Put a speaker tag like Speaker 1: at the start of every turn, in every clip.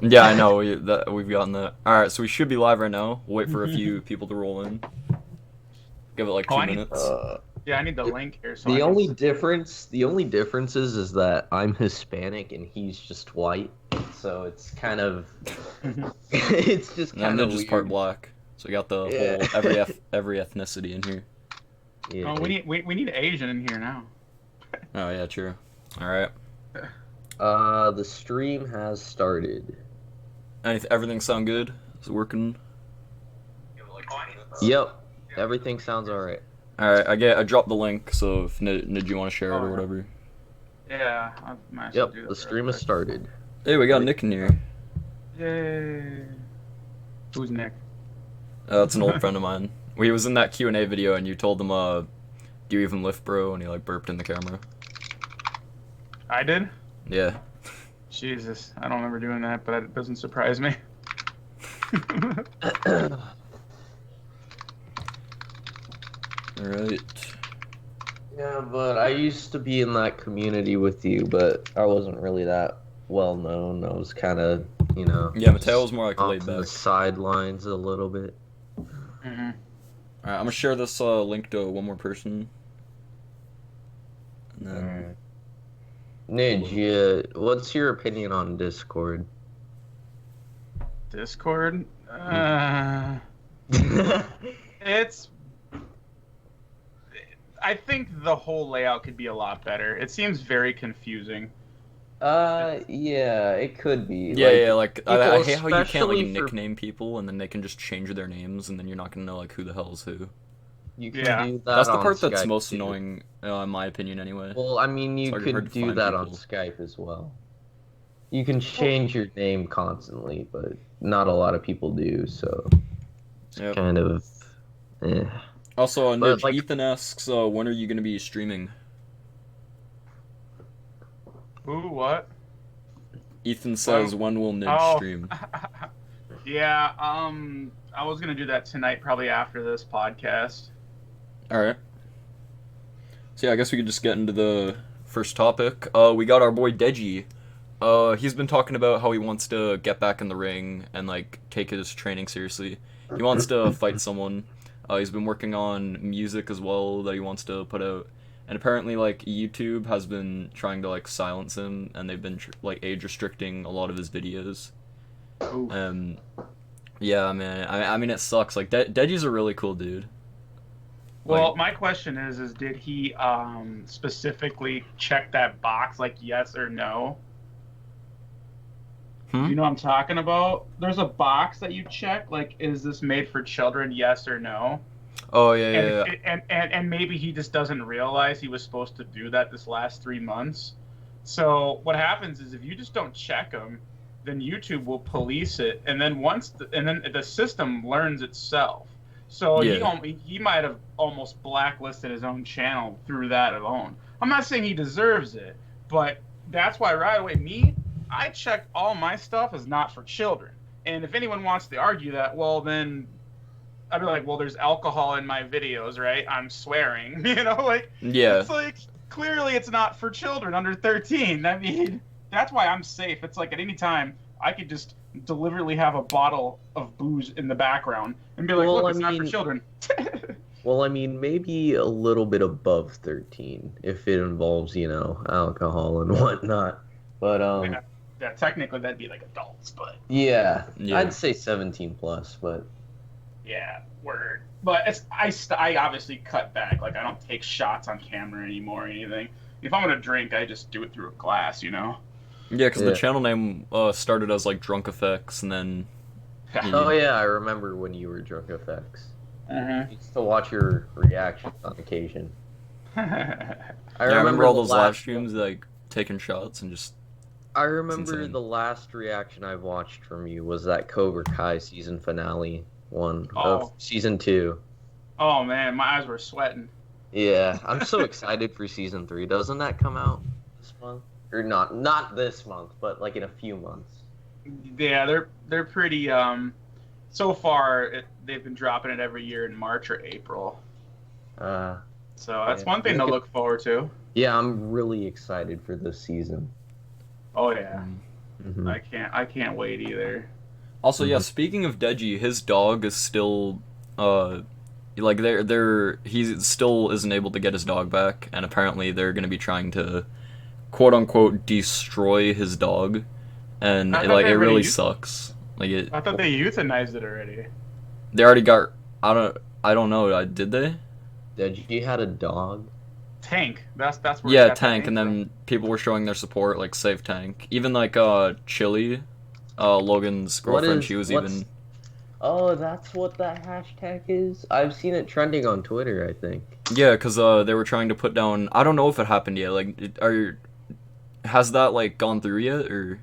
Speaker 1: Yeah, I know. We've gotten that. All right, so we should be live right now. We'll wait for a few people to roll in. Give it like
Speaker 2: Oh,
Speaker 1: two
Speaker 2: I need.
Speaker 1: minutes.
Speaker 3: Uh,
Speaker 2: Yeah, I need the link here so I
Speaker 3: the
Speaker 2: can.
Speaker 3: only difference is that I'm Hispanic and he's just white, so it's kind of, it's just
Speaker 1: And I'm
Speaker 3: kind of
Speaker 1: Ninja's part
Speaker 3: weird.
Speaker 1: black, so we got the
Speaker 3: Yeah.
Speaker 1: whole every ethnicity in here.
Speaker 3: Yeah.
Speaker 2: Oh, we need Asian in here now.
Speaker 1: Oh yeah, true. All right.
Speaker 3: The stream has started.
Speaker 1: Everything sound good? Is it working?
Speaker 3: Yep. Everything sounds all right.
Speaker 1: All right. I dropped the link, so if Nid you want to share it
Speaker 2: Oh
Speaker 1: or
Speaker 2: yeah.
Speaker 1: whatever.
Speaker 2: Yeah, I might as well
Speaker 3: Yep.
Speaker 2: do
Speaker 3: The
Speaker 2: that real
Speaker 3: stream has
Speaker 2: quick.
Speaker 3: started.
Speaker 1: Hey, we got Nick in here.
Speaker 2: Yay! Who's Nick?
Speaker 1: That's an old friend of mine. He was in that Q&A video, and you told him, "Do you even lift, bro?" And he like burped in the camera.
Speaker 2: I did.
Speaker 1: Yeah.
Speaker 2: Jesus, I don't remember doing that, but it doesn't surprise me.
Speaker 1: All right.
Speaker 3: Yeah, but I used to be in that community with you, but I wasn't really that well known. I was kind of,
Speaker 1: Yeah, Mateo was
Speaker 3: just
Speaker 1: more like
Speaker 3: off
Speaker 1: laid
Speaker 3: to the
Speaker 1: back.
Speaker 3: sidelines a little bit.
Speaker 2: Hmm.
Speaker 1: All right, I'm gonna share this link to one more person. And then,
Speaker 3: Alright. Nidge, what's your opinion on Discord?
Speaker 2: Discord. It's. I think the whole layout could be a lot better. It seems very confusing.
Speaker 3: Yeah, it could be.
Speaker 1: yeah, like
Speaker 3: People,
Speaker 1: I hate how you can't like
Speaker 3: especially for
Speaker 1: nickname people, and then they can just change their names, and then you're not gonna know like who the hell's who.
Speaker 3: you can
Speaker 2: Yeah.
Speaker 3: do that
Speaker 1: That's the
Speaker 3: on
Speaker 1: part that's
Speaker 3: Skype
Speaker 1: most
Speaker 3: too.
Speaker 1: annoying, in my opinion, anyway.
Speaker 3: Well, I mean,
Speaker 1: It's
Speaker 3: you
Speaker 1: hard
Speaker 3: could
Speaker 1: to
Speaker 3: do
Speaker 1: find
Speaker 3: that on
Speaker 1: people.
Speaker 3: Skype as well. You can change your name constantly, but not a lot of people do, so it's
Speaker 1: Yep.
Speaker 3: kind of eh.
Speaker 1: Also,
Speaker 3: But
Speaker 1: Nidge, Ethan asks, when are you gonna be streaming?
Speaker 2: Ooh, what?
Speaker 1: Ethan says, when will Nidge
Speaker 2: Oh.
Speaker 1: stream?
Speaker 2: Yeah. I was gonna do that tonight, probably after this podcast.
Speaker 1: All right. So yeah, I guess we could just get into the first topic. We got our boy DEJI. He's been talking about how he wants to get back in the ring and like take his training seriously. He wants to fight someone. He's been working on music as well that he wants to put out. And apparently, like YouTube has been trying to like silence him, and they've been like age restricting a lot of his videos.
Speaker 2: Ooh.
Speaker 1: Yeah, man. I mean, it sucks. Like DEJI's a really cool dude.
Speaker 2: Well,
Speaker 1: Like,
Speaker 2: my question is did he specifically check that box, like yes or no? Do you know what I'm talking about? There's a box that you check, like, is this made for children, yes or no?
Speaker 1: Oh yeah, yeah,
Speaker 2: And
Speaker 1: yeah.
Speaker 2: and maybe he just doesn't realize he was supposed to do that this last 3 months. So what happens is if you just don't check them, then YouTube will police it, and then and then the system learns itself. So
Speaker 1: Yeah.
Speaker 2: he might have almost blacklisted his own channel through that alone. I'm not saying he deserves it, but that's why right away I check all my stuff as not for children. And if anyone wants to argue that, well then I'd be like, well, there's alcohol in my videos, right? I'm swearing, like
Speaker 1: Yeah.
Speaker 2: it's like clearly it's not for children under 13. I mean, that's why I'm safe. It's like at any time I could just deliberately have a bottle of booze in the background and be like,
Speaker 3: Well,
Speaker 2: look,
Speaker 3: I
Speaker 2: it's not for
Speaker 3: mean,
Speaker 2: children.
Speaker 3: well, I mean, maybe a little bit above 13 if it involves, alcohol and whatnot. But
Speaker 2: Yeah, yeah, technically that'd be like adults, but
Speaker 3: yeah,
Speaker 1: Yeah.
Speaker 3: I'd say 17 plus, but
Speaker 2: yeah, word. But I obviously cut back. Like I don't take shots on camera anymore or anything. If I'm gonna drink, I just do it through a glass,
Speaker 1: Yeah, because the
Speaker 3: yeah.
Speaker 1: channel name started as like Drunk Effects, and then
Speaker 3: Oh
Speaker 1: you,
Speaker 3: yeah, I remember when you were Drunk FX.
Speaker 2: Uh-huh.
Speaker 3: I used to watch your reactions on occasion. I
Speaker 1: yeah, I remember all
Speaker 3: the
Speaker 1: those live
Speaker 3: last
Speaker 1: streams like taking shots and just
Speaker 3: I
Speaker 1: it's
Speaker 3: remember
Speaker 1: insane.
Speaker 3: the last reaction I've watched from you was that Cobra Kai season finale one of
Speaker 2: Oh,
Speaker 3: season 2.
Speaker 2: oh man, my eyes were sweating.
Speaker 3: Yeah, I'm so excited for season 3. Doesn't that come out this month? Or not this month, but like in a few months.
Speaker 2: Yeah, they're pretty. So far, they've been dropping it every year in March or April.
Speaker 3: Uh,
Speaker 2: So that's
Speaker 3: yeah.
Speaker 2: one thing to look forward to.
Speaker 3: Yeah, I'm really excited for this season.
Speaker 2: Oh yeah.
Speaker 1: Mm.
Speaker 3: Mhm.
Speaker 2: I can't wait either.
Speaker 1: Also, yeah,
Speaker 3: Mhm.
Speaker 1: speaking of Deji, his dog is still, like he still isn't able to get his dog back, and apparently they're gonna be trying to quote unquote destroy his dog, and
Speaker 2: I thought they
Speaker 1: it
Speaker 2: already
Speaker 1: really
Speaker 2: used.
Speaker 1: sucks. Like it,
Speaker 2: I thought they euthanized it already.
Speaker 1: they already got. I don't know. Did they?
Speaker 3: Deji had a dog.
Speaker 2: Tank. That's where he
Speaker 1: Yeah,
Speaker 2: got that
Speaker 1: Tank,
Speaker 2: name
Speaker 1: and
Speaker 2: from.
Speaker 1: then people were showing their support, like save Tank. Even like Chili, Logan's girlfriend, she was
Speaker 3: What's
Speaker 1: even.
Speaker 3: Oh, that's what that hashtag is? I've seen it trending on Twitter, I think.
Speaker 1: Yeah, because they were trying to put down. I don't know if it happened yet. Like, has that like gone through yet, or?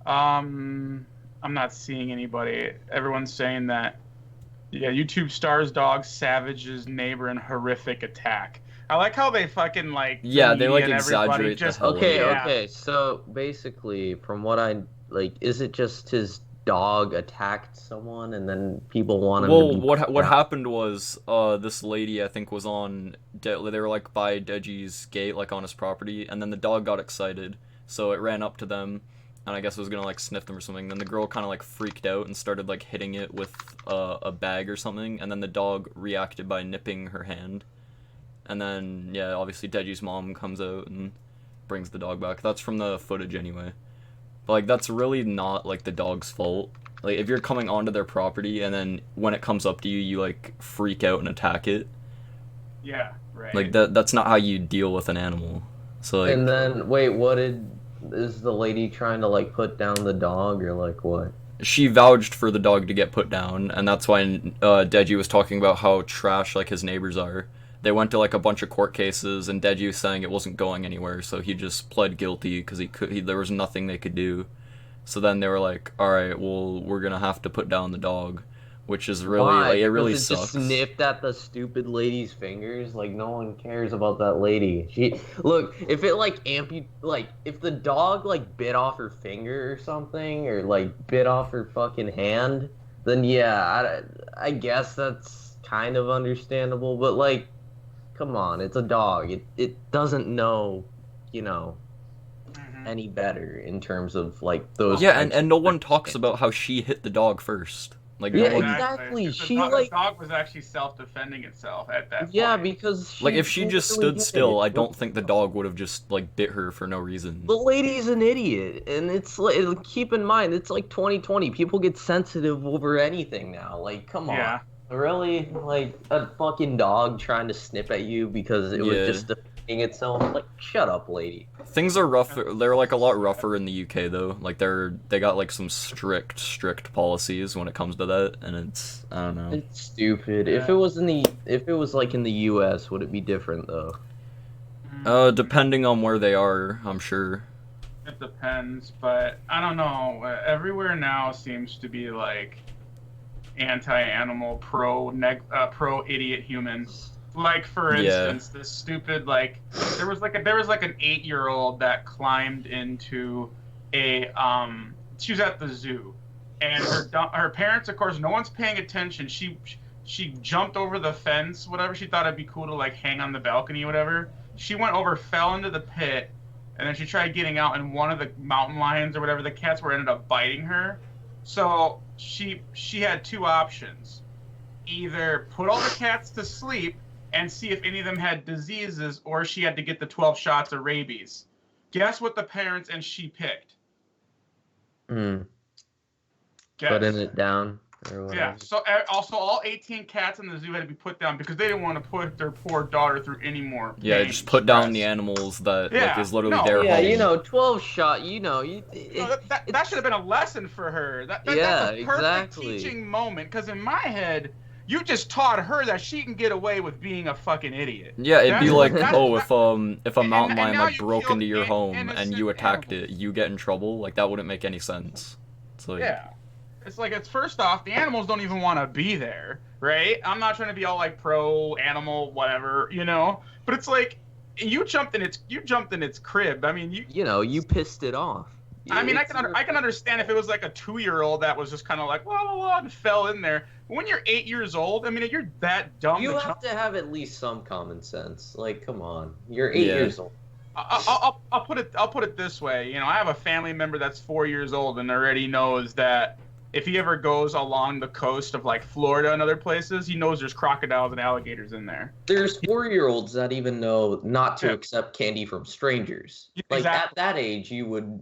Speaker 2: I'm not seeing anybody. Everyone's saying that. Yeah, YouTube stars dog savages neighbor in horrific attack. I like how they fucking like the
Speaker 1: Yeah, they
Speaker 2: media
Speaker 1: like
Speaker 2: and everybody
Speaker 1: exaggerate the
Speaker 2: just
Speaker 1: hell out of
Speaker 3: Okay,
Speaker 1: it.
Speaker 2: yeah.
Speaker 3: okay. So basically, from what I like, is it just his dog attacked someone and then people want him to
Speaker 1: Well,
Speaker 3: be put
Speaker 1: what
Speaker 3: down?
Speaker 1: happened was this lady I think was on they were like by Deji's gate, like on his property, and then the dog got excited, so it ran up to them, and I guess it was gonna like sniff them or something. Then the girl kind of like freaked out and started like hitting it with a bag or something, and then the dog reacted by nipping her hand, and then yeah, obviously Deji's mom comes out and brings the dog back. That's from the footage anyway. But like that's really not like the dog's fault. Like if you're coming onto their property and then when it comes up to you, you like freak out and attack it.
Speaker 2: Yeah, right.
Speaker 1: Like that's not how you deal with an animal. So
Speaker 3: And
Speaker 1: like
Speaker 3: then, wait, is the lady trying to like put down the dog or like what?
Speaker 1: she vouched for the dog to get put down, and that's why Deji was talking about how trash like his neighbors are. They went to like a bunch of court cases, and Deji was saying it wasn't going anywhere, so he just pled guilty because there was nothing they could do. So then they were like, all right, well, we're gonna have to put down the dog, which is really
Speaker 3: Why?
Speaker 1: like it
Speaker 3: Because
Speaker 1: really
Speaker 3: it just
Speaker 1: sucks.
Speaker 3: sniffed at the stupid lady's fingers. Like no one cares about that lady. She look if it like like if the dog like bit off her finger or something or like bit off her fucking hand, then yeah, I guess that's kind of understandable. But like, come on, it's a dog. It doesn't know, you know,
Speaker 2: Mhm.
Speaker 3: any better in terms of like those
Speaker 1: Yeah,
Speaker 3: types
Speaker 1: and
Speaker 3: of
Speaker 1: no one talks
Speaker 3: circumstances.
Speaker 1: about how she hit the dog first. Like
Speaker 3: Yeah,
Speaker 1: no one
Speaker 2: Exactly.
Speaker 3: exactly.
Speaker 2: Because
Speaker 3: She
Speaker 2: the
Speaker 3: like
Speaker 2: dog was actually self-defending itself at that
Speaker 3: Yeah,
Speaker 2: point.
Speaker 3: because
Speaker 1: like
Speaker 3: she
Speaker 1: if she just
Speaker 3: literally
Speaker 1: stood
Speaker 3: hit it.
Speaker 1: still, I
Speaker 3: What
Speaker 1: don't think the
Speaker 3: the
Speaker 1: dog would have just like bit her for no reason.
Speaker 3: The lady's an idiot, and it's like keep in mind it's like 2020. People get sensitive over anything now. Like, come on,
Speaker 2: Yeah.
Speaker 3: really? Like a fucking dog trying to snip at you because it was
Speaker 1: Yeah.
Speaker 3: just defending itself? Like, shut up, lady.
Speaker 1: Things are rough.
Speaker 2: That's
Speaker 1: They're like a lot
Speaker 2: sad.
Speaker 1: rougher in the UK though. Like they got like some strict policies when it comes to that, and it's I don't know.
Speaker 3: It's stupid.
Speaker 2: Yeah.
Speaker 3: If it was like in the U.S., would it be different though?
Speaker 1: Depending on where they are, I'm sure.
Speaker 2: It depends, but I don't know. Everywhere now seems to be like anti-animal, pro idiot human. Like for
Speaker 1: Yeah.
Speaker 2: instance, this stupid like there was like an 8-year-old that climbed into a she was at the zoo, and her parents, of course, no one's paying attention. She jumped over the fence, whatever. She thought it'd be cool to like hang on the balcony, whatever. She went over, fell into the pit, and then she tried getting out, and one of the mountain lions or whatever, the cats were ended up biting her. So she had two options: either put all the cats to sleep and see if any of them had diseases, or she had to get the 12 shots of rabies. Guess what the parents and she picked?
Speaker 3: Hmm. Putting
Speaker 2: Guess.
Speaker 3: it down or
Speaker 2: Yeah.
Speaker 3: whatever.
Speaker 2: So also all 18 cats in the zoo had to be put down because they didn't want to put their poor daughter through any more
Speaker 1: Yeah,
Speaker 2: pain,
Speaker 1: just put down the
Speaker 2: stress.
Speaker 1: animals that like
Speaker 2: Yeah.
Speaker 1: is literally
Speaker 2: No.
Speaker 1: their
Speaker 3: Yeah,
Speaker 1: home.
Speaker 3: 12 shot.
Speaker 2: No, that should have been a lesson for her.
Speaker 3: Yeah,
Speaker 2: That's a perfect
Speaker 3: exactly.
Speaker 2: teaching moment. Because in my head, you just taught her that she can get away with being a fucking idiot.
Speaker 1: Yeah, it'd be
Speaker 2: That's
Speaker 1: like,
Speaker 2: that's
Speaker 1: oh,
Speaker 2: that,
Speaker 1: if a mountain
Speaker 2: and
Speaker 1: lion
Speaker 2: now
Speaker 1: like
Speaker 2: you
Speaker 1: broke
Speaker 2: killed
Speaker 1: into your home and you
Speaker 2: innocent
Speaker 1: attacked it,
Speaker 2: animals.
Speaker 1: you get in trouble. Like that wouldn't make any sense. It's like,
Speaker 2: Yeah. It's like it's first off, the animals don't even want to be there, right? I'm not trying to be all like pro animal, whatever, you know. But it's like you jumped in its crib. I mean,
Speaker 3: You pissed it off.
Speaker 2: I mean,
Speaker 3: It's
Speaker 2: I can understand if it was like a 2-year-old that was just kind of like la la la and fell in there. But when you're 8 years old, I mean, if you're that dumb
Speaker 3: You
Speaker 2: to
Speaker 3: have
Speaker 2: jump.
Speaker 3: to have at least some common sense. Like, come on. You're 8
Speaker 1: yeah.
Speaker 3: years old.
Speaker 2: I'll put it this way. You know, I have a family member that's 4 years old and already knows that if he ever goes along the coast of like Florida and other places, he knows there's crocodiles and alligators in there.
Speaker 3: There's 4-year-olds that even know not to
Speaker 2: Yeah.
Speaker 3: accept candy from strangers. Like
Speaker 2: Exactly.
Speaker 3: at that age, you would,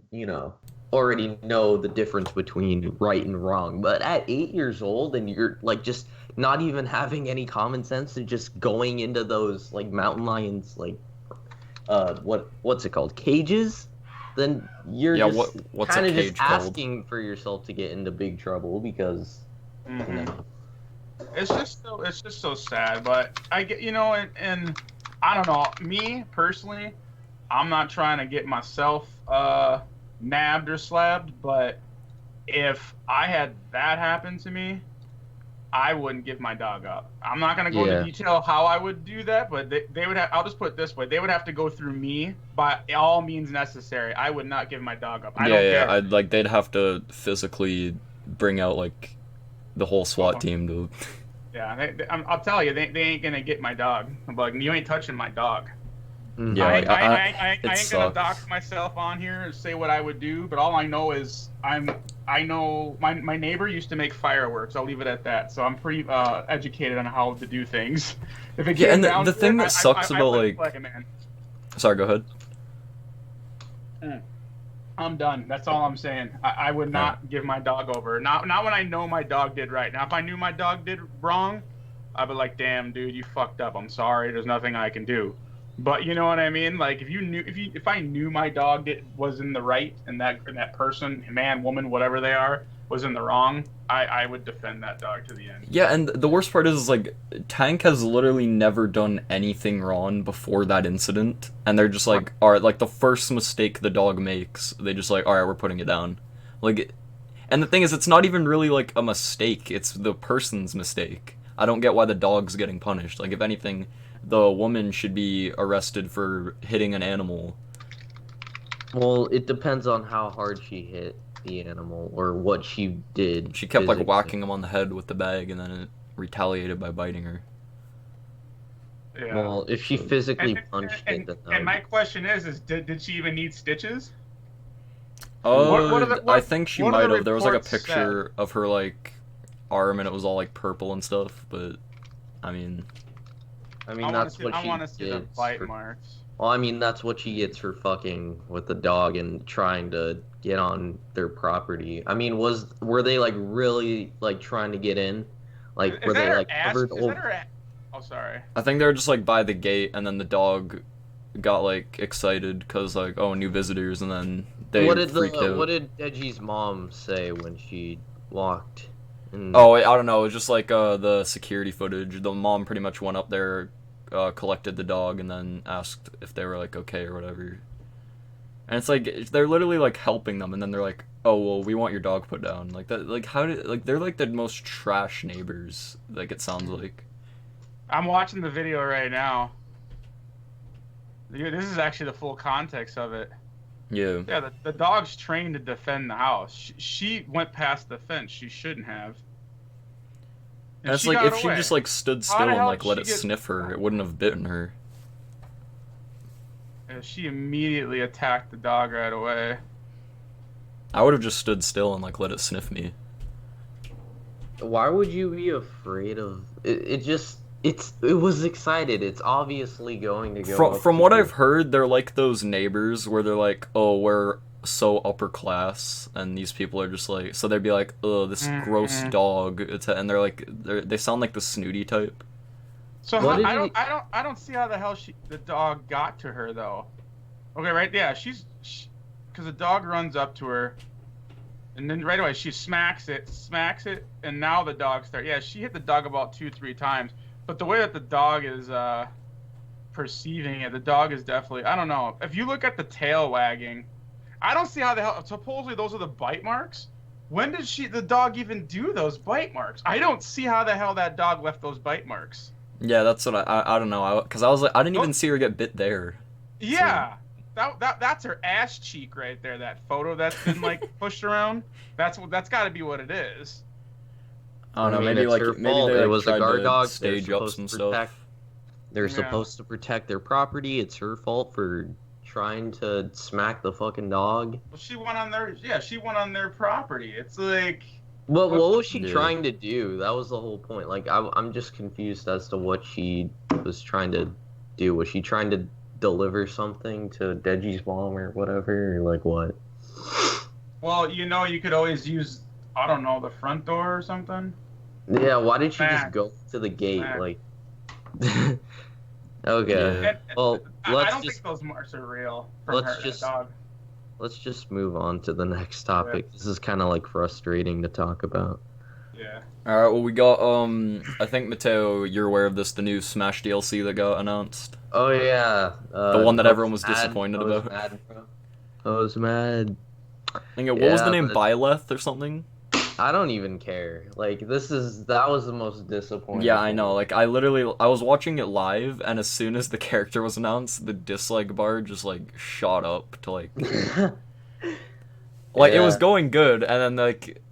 Speaker 3: already know the difference between right and wrong. But at 8 years old, and you're like just not even having any common sense and just going into those like mountain lions, like what's it called, cages? Then you're
Speaker 1: Yeah,
Speaker 3: just
Speaker 1: what's a
Speaker 3: kind of just
Speaker 1: cage called?
Speaker 3: asking for yourself to get into big trouble because
Speaker 2: Mhm. It's just so sad. But I get, you know, and I don't know. Me personally, I'm not trying to get myself nabbed or slabbed, but if I had that happen to me, I wouldn't give my dog up. I'm not gonna go into
Speaker 3: Yeah.
Speaker 2: detail how I would do that, but they would have. I'll just put it this way: they would have to go through me by all means necessary. I would not give my dog up. I don't
Speaker 1: Yeah,
Speaker 2: care.
Speaker 1: I'd like they'd have to physically bring out like the whole SWAT team to.
Speaker 2: Yeah, I'll tell you, they ain't gonna get my dog. I'm like, you ain't touching my dog.
Speaker 1: Yeah,
Speaker 2: I
Speaker 1: like,
Speaker 2: ain't
Speaker 1: it
Speaker 2: gonna
Speaker 1: sucks.
Speaker 2: dox myself on here and say what I would do, but all I know is I know my neighbor used to make fireworks. I'll leave it at that. So I'm pretty educated on how to do things. If it
Speaker 1: Yeah,
Speaker 2: came
Speaker 1: and
Speaker 2: down
Speaker 1: the
Speaker 2: to
Speaker 1: thing
Speaker 2: it,
Speaker 1: that sucks about
Speaker 2: wouldn't
Speaker 1: like,
Speaker 2: play, man.
Speaker 1: sorry, go ahead.
Speaker 2: I'm done. That's all I'm saying. I would not give my dog over. Not when I know my dog did right. Now, if I knew my dog did wrong, I'd be like, damn, dude, you fucked up. I'm sorry. There's nothing I can do. But you know what I mean? Like if I knew my dog was in the right and that person, man, woman, whatever they are, was in the wrong, I would defend that dog to the end.
Speaker 1: Yeah, and the worst part is like Tank has literally never done anything wrong before that incident, and they're just like, all right, like the first mistake the dog makes, they just like, all right, we're putting it down, like, and the thing is, it's not even really like a mistake; it's the person's mistake. I don't get why the dog's getting punished. Like, if anything, the woman should be arrested for hitting an animal.
Speaker 3: Well, it depends on how hard she hit the animal or what she did.
Speaker 1: She kept like
Speaker 3: physically.
Speaker 1: whacking him on the head with the bag, and then it retaliated by biting her.
Speaker 2: Yeah.
Speaker 3: Well, if she physically
Speaker 2: And-
Speaker 3: punched
Speaker 2: and,
Speaker 3: it, then that
Speaker 2: and
Speaker 3: would
Speaker 2: my question is did she even need stitches?
Speaker 1: I think she
Speaker 2: what are
Speaker 1: might
Speaker 2: the
Speaker 1: have. There was like a
Speaker 2: reports
Speaker 1: picture of her like arm, and it was all like purple and stuff. But I mean,
Speaker 3: I mean,
Speaker 2: I
Speaker 3: that's what she
Speaker 2: want to see the
Speaker 3: gets
Speaker 2: bite
Speaker 3: for-
Speaker 2: marks.
Speaker 3: Well, I mean, that's what she gets for fucking with the dog and trying to get on their property. I mean, were they like really like trying to get in? Like,
Speaker 2: Is
Speaker 3: were
Speaker 2: that
Speaker 3: they
Speaker 2: her
Speaker 3: like
Speaker 2: ass?
Speaker 3: covered
Speaker 2: Is
Speaker 3: over?
Speaker 2: that her? Oh, sorry.
Speaker 1: I think they were just like by the gate, and then the dog got like excited because like, oh, new visitors, and then they freaked out.
Speaker 3: What did DEJI's mom say when she walked?
Speaker 1: Oh, I don't know. It was just like the security footage. The mom pretty much went up there, collected the dog, and then asked if they were like okay or whatever. And it's like they're literally like helping them, and then they're like, "Oh well, we want your dog put down." Like that. Like how did like they're like the most trash neighbors. Like it sounds like.
Speaker 2: I'm watching the video right now. This is actually the full context of it.
Speaker 1: Yeah.
Speaker 2: Yeah, the dog's trained to defend the house. She went past the fence. She shouldn't have.
Speaker 1: And it's
Speaker 2: she
Speaker 1: like
Speaker 2: got
Speaker 1: if she
Speaker 2: away.
Speaker 1: just like stood
Speaker 2: How
Speaker 1: still
Speaker 2: the
Speaker 1: and
Speaker 2: hell
Speaker 1: like
Speaker 2: did
Speaker 1: let
Speaker 2: she
Speaker 1: it
Speaker 2: get-
Speaker 1: sniff her, it wouldn't have bitten her.
Speaker 2: Yeah, she immediately attacked the dog right away.
Speaker 1: I would have just stood still and like let it sniff me.
Speaker 3: Why would you be afraid of it? It was excited. It's obviously going to go.
Speaker 1: From
Speaker 3: up
Speaker 1: from
Speaker 3: to
Speaker 1: what
Speaker 3: you.
Speaker 1: I've heard, they're like those neighbors where they're like, oh, we're so upper class, and these people are just like, so they'd be like, oh, this gross dog. And they're like, they sound like the snooty type.
Speaker 2: So
Speaker 3: What
Speaker 2: how,
Speaker 3: did
Speaker 2: I don't see how the hell the dog got to her though. Okay, right? Yeah, because the dog runs up to her, and then right away she smacks it, and now the dog starts. Yeah, she hit the dog about 2-3 times, but the way that the dog is perceiving it, the dog is definitely. I don't know. If you look at the tail wagging, I don't see how the hell. Supposedly those are the bite marks. When did the dog even do those bite marks? I don't see how the hell that dog left those bite marks.
Speaker 1: Yeah, that's what I don't know. Because I was like, I didn't even see her get bit there.
Speaker 2: Yeah, that's her ass cheek right there. That photo that's been like pushed around. That's got to be what it is.
Speaker 1: I don't know.
Speaker 3: I mean,
Speaker 1: Maybe
Speaker 3: it's
Speaker 1: like
Speaker 3: her
Speaker 1: maybe
Speaker 3: fault.
Speaker 1: they
Speaker 3: It
Speaker 1: like
Speaker 3: was a
Speaker 1: tried
Speaker 3: guard
Speaker 1: to
Speaker 3: dog.
Speaker 1: stage
Speaker 3: They're
Speaker 1: up
Speaker 3: supposed
Speaker 1: some
Speaker 3: to protect.
Speaker 1: stuff.
Speaker 3: They're
Speaker 2: Yeah.
Speaker 3: supposed to protect their property. It's her fault for trying to smack the fucking dog?
Speaker 2: Well, she went on their property. It's like,
Speaker 3: What was she
Speaker 1: Yeah.
Speaker 3: trying to do? That was the whole point. Like, I'm just confused as to what she was trying to do. Was she trying to deliver something to DEJI's mom or whatever? Or like what?
Speaker 2: well, you could always use, I don't know, the front door or something.
Speaker 3: Yeah, why did she just
Speaker 2: Smack.
Speaker 3: go to the gate?
Speaker 2: Smack.
Speaker 3: Like, okay.
Speaker 1: Yeah.
Speaker 2: And
Speaker 3: Well,
Speaker 2: I
Speaker 3: let's
Speaker 2: don't
Speaker 3: just
Speaker 2: think those marks are real from
Speaker 3: let's
Speaker 2: her
Speaker 3: just-
Speaker 2: dog.
Speaker 3: let's just move on to the next topic. This is kind of like frustrating to talk about.
Speaker 2: Yeah.
Speaker 1: All right. Well, we got I think Mateo, you're aware of this, the new Smash DLC that got announced.
Speaker 3: Oh yeah,
Speaker 1: The one that
Speaker 3: I
Speaker 1: everyone was
Speaker 3: mad.
Speaker 1: disappointed
Speaker 3: I was
Speaker 1: about.
Speaker 3: mad, bro. I was mad.
Speaker 1: I think what was the
Speaker 3: Yeah,
Speaker 1: name?
Speaker 3: but-
Speaker 1: Byleth or something?
Speaker 3: I don't even care. Like that was the most disappointing.
Speaker 1: Yeah, I
Speaker 3: thing.
Speaker 1: know. Like I was watching it live, and as soon as the character was announced, the dislike bar just like shot up to like it was
Speaker 3: Yeah.
Speaker 1: going good, and then like,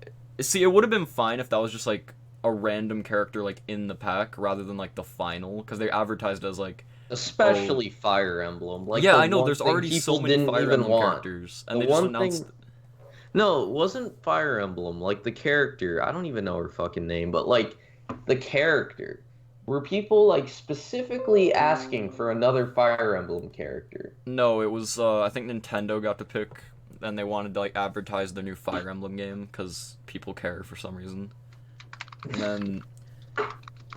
Speaker 1: see, it would have been fine if that was just like a random character like in the pack rather than like the final, because they advertised as like,
Speaker 3: Especially Fire Emblem. Like
Speaker 1: yeah,
Speaker 3: the
Speaker 1: I know.
Speaker 3: one
Speaker 1: There's
Speaker 3: thing
Speaker 1: already so
Speaker 3: people
Speaker 1: many
Speaker 3: didn't
Speaker 1: Fire
Speaker 3: even
Speaker 1: Emblem
Speaker 3: want.
Speaker 1: characters, and
Speaker 3: The
Speaker 1: they just
Speaker 3: one
Speaker 1: announced.
Speaker 3: thing- No, it wasn't Fire Emblem. Like the character, I don't even know her fucking name, but like the character. Were people like specifically asking for another Fire Emblem character?
Speaker 1: No, it was. I think Nintendo got to pick, and they wanted to like advertise their new Fire Emblem game because people care for some reason. And then,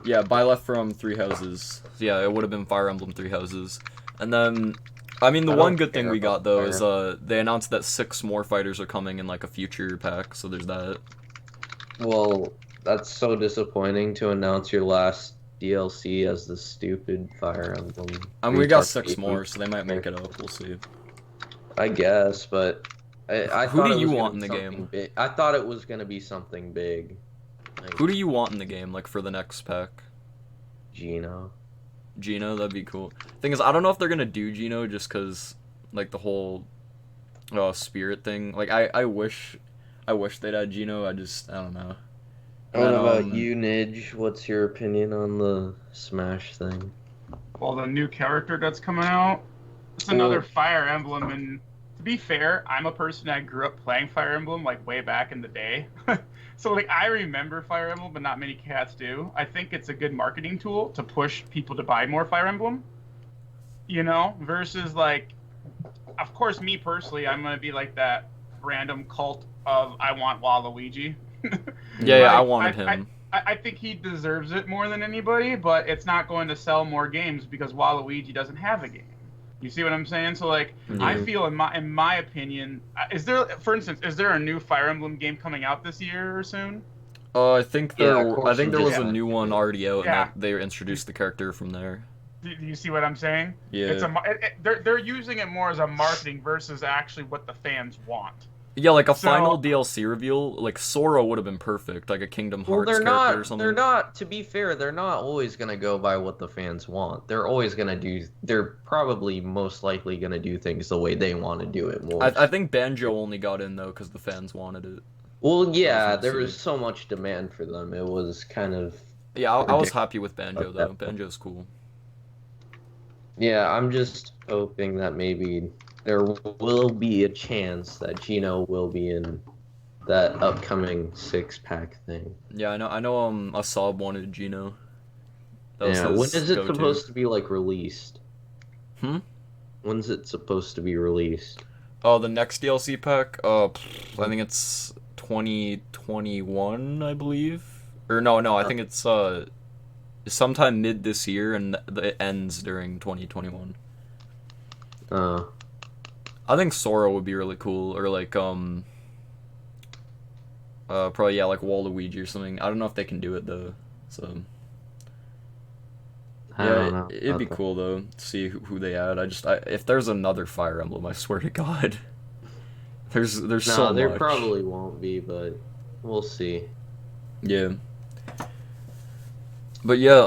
Speaker 1: yeah, Byleth from Three Houses. So, yeah, it would have been Fire Emblem Three Houses. And then, I mean, the
Speaker 3: I
Speaker 1: one
Speaker 3: don't
Speaker 1: good thing
Speaker 3: care
Speaker 1: we got
Speaker 3: about
Speaker 1: though
Speaker 3: Fire
Speaker 1: is they announced that 6 more fighters are coming in like a future pack. So there's that.
Speaker 3: Well, that's so disappointing to announce your last DLC as the stupid Fire Emblem.
Speaker 1: I mean, we got
Speaker 3: retard
Speaker 1: 6
Speaker 3: game.
Speaker 1: more, so they might make it up. We'll see.
Speaker 3: I guess, but I
Speaker 1: Who
Speaker 3: thought
Speaker 1: do
Speaker 3: it
Speaker 1: you
Speaker 3: was gonna
Speaker 1: want
Speaker 3: be
Speaker 1: in the
Speaker 3: something
Speaker 1: game?
Speaker 3: Big. I thought it was gonna be something big. Like
Speaker 1: Who do you want in the game, like for the next pack?
Speaker 3: Gino.
Speaker 1: Gino, that'd be cool. Thing is, I don't know if they're gonna do Gino just because, like, the whole spirit thing. Like, I wish they'd add Gino. I don't know. And
Speaker 3: What
Speaker 1: then,
Speaker 3: about you, Nidge? What's your opinion on the Smash thing?
Speaker 2: Well, the new character that's coming out, it's another Fire Emblem, and to be fair, I'm a person that grew up playing Fire Emblem like way back in the day. So like I remember Fire Emblem, but not many cats do. I think it's a good marketing tool to push people to buy more Fire Emblem. Versus like, of course, me personally, I'm gonna be like that random cult of I want Waluigi.
Speaker 1: Yeah, I
Speaker 2: Like,
Speaker 1: wanted him.
Speaker 2: I think he deserves it more than anybody, but it's not going to sell more games because Waluigi doesn't have a game. You see what I'm saying? So like, I
Speaker 1: Yeah.
Speaker 2: feel in my opinion, is there, for instance, is there a new Fire Emblem game coming out this year or soon?
Speaker 1: I think
Speaker 3: Yeah,
Speaker 1: I think there was a
Speaker 3: Corson
Speaker 1: new
Speaker 3: just-
Speaker 1: one already out,
Speaker 2: Yeah.
Speaker 1: and they introduced the character from there.
Speaker 2: Do you see what I'm saying?
Speaker 1: Yeah.
Speaker 2: It's they're using it more as a marketing versus actually what the fans want.
Speaker 1: Yeah, like a
Speaker 2: So-
Speaker 1: final DLC reveal, like Sora would have been perfect, like a Kingdom
Speaker 3: Well,
Speaker 1: Hearts
Speaker 3: they're
Speaker 1: character or
Speaker 3: not.
Speaker 1: something.
Speaker 3: They're not. To be fair, they're not always gonna go by what the fans want. They're always gonna do. They're probably most likely gonna do things the way they want to do it more.
Speaker 1: I think Banjo only got in though because the fans wanted it.
Speaker 3: Well, yeah,
Speaker 1: That's
Speaker 3: there
Speaker 1: what I'm
Speaker 3: was so much demand for them. It was kind of.
Speaker 1: Yeah, I was
Speaker 3: Ridiculous.
Speaker 1: happy with Banjo
Speaker 3: At
Speaker 1: though.
Speaker 3: that point.
Speaker 1: Banjo's cool.
Speaker 3: Yeah, I'm just hoping that maybe there will be a chance that Gino will be in that upcoming 6-pack thing.
Speaker 1: Yeah, I know. Asab wanted Gino. That was
Speaker 3: Yeah,
Speaker 1: his
Speaker 3: when is it
Speaker 1: go-to.
Speaker 3: supposed to be like released?
Speaker 1: Hmm?
Speaker 3: When's it supposed to be released?
Speaker 1: Oh, the next DLC pack. I think it's 2021, I believe. Or no, I think it's sometime mid this year, and it ends during 2021. I think Sora would be really cool, or like probably yeah, like Waluigi or something. I don't know if they can do it though. So
Speaker 3: I don't know.
Speaker 1: it'd be cool though to see who they add. If there's another Fire Emblem, I swear to God, there's
Speaker 3: No,
Speaker 1: so
Speaker 3: there
Speaker 1: much.
Speaker 3: probably won't be, but we'll see.
Speaker 1: Yeah. But yeah,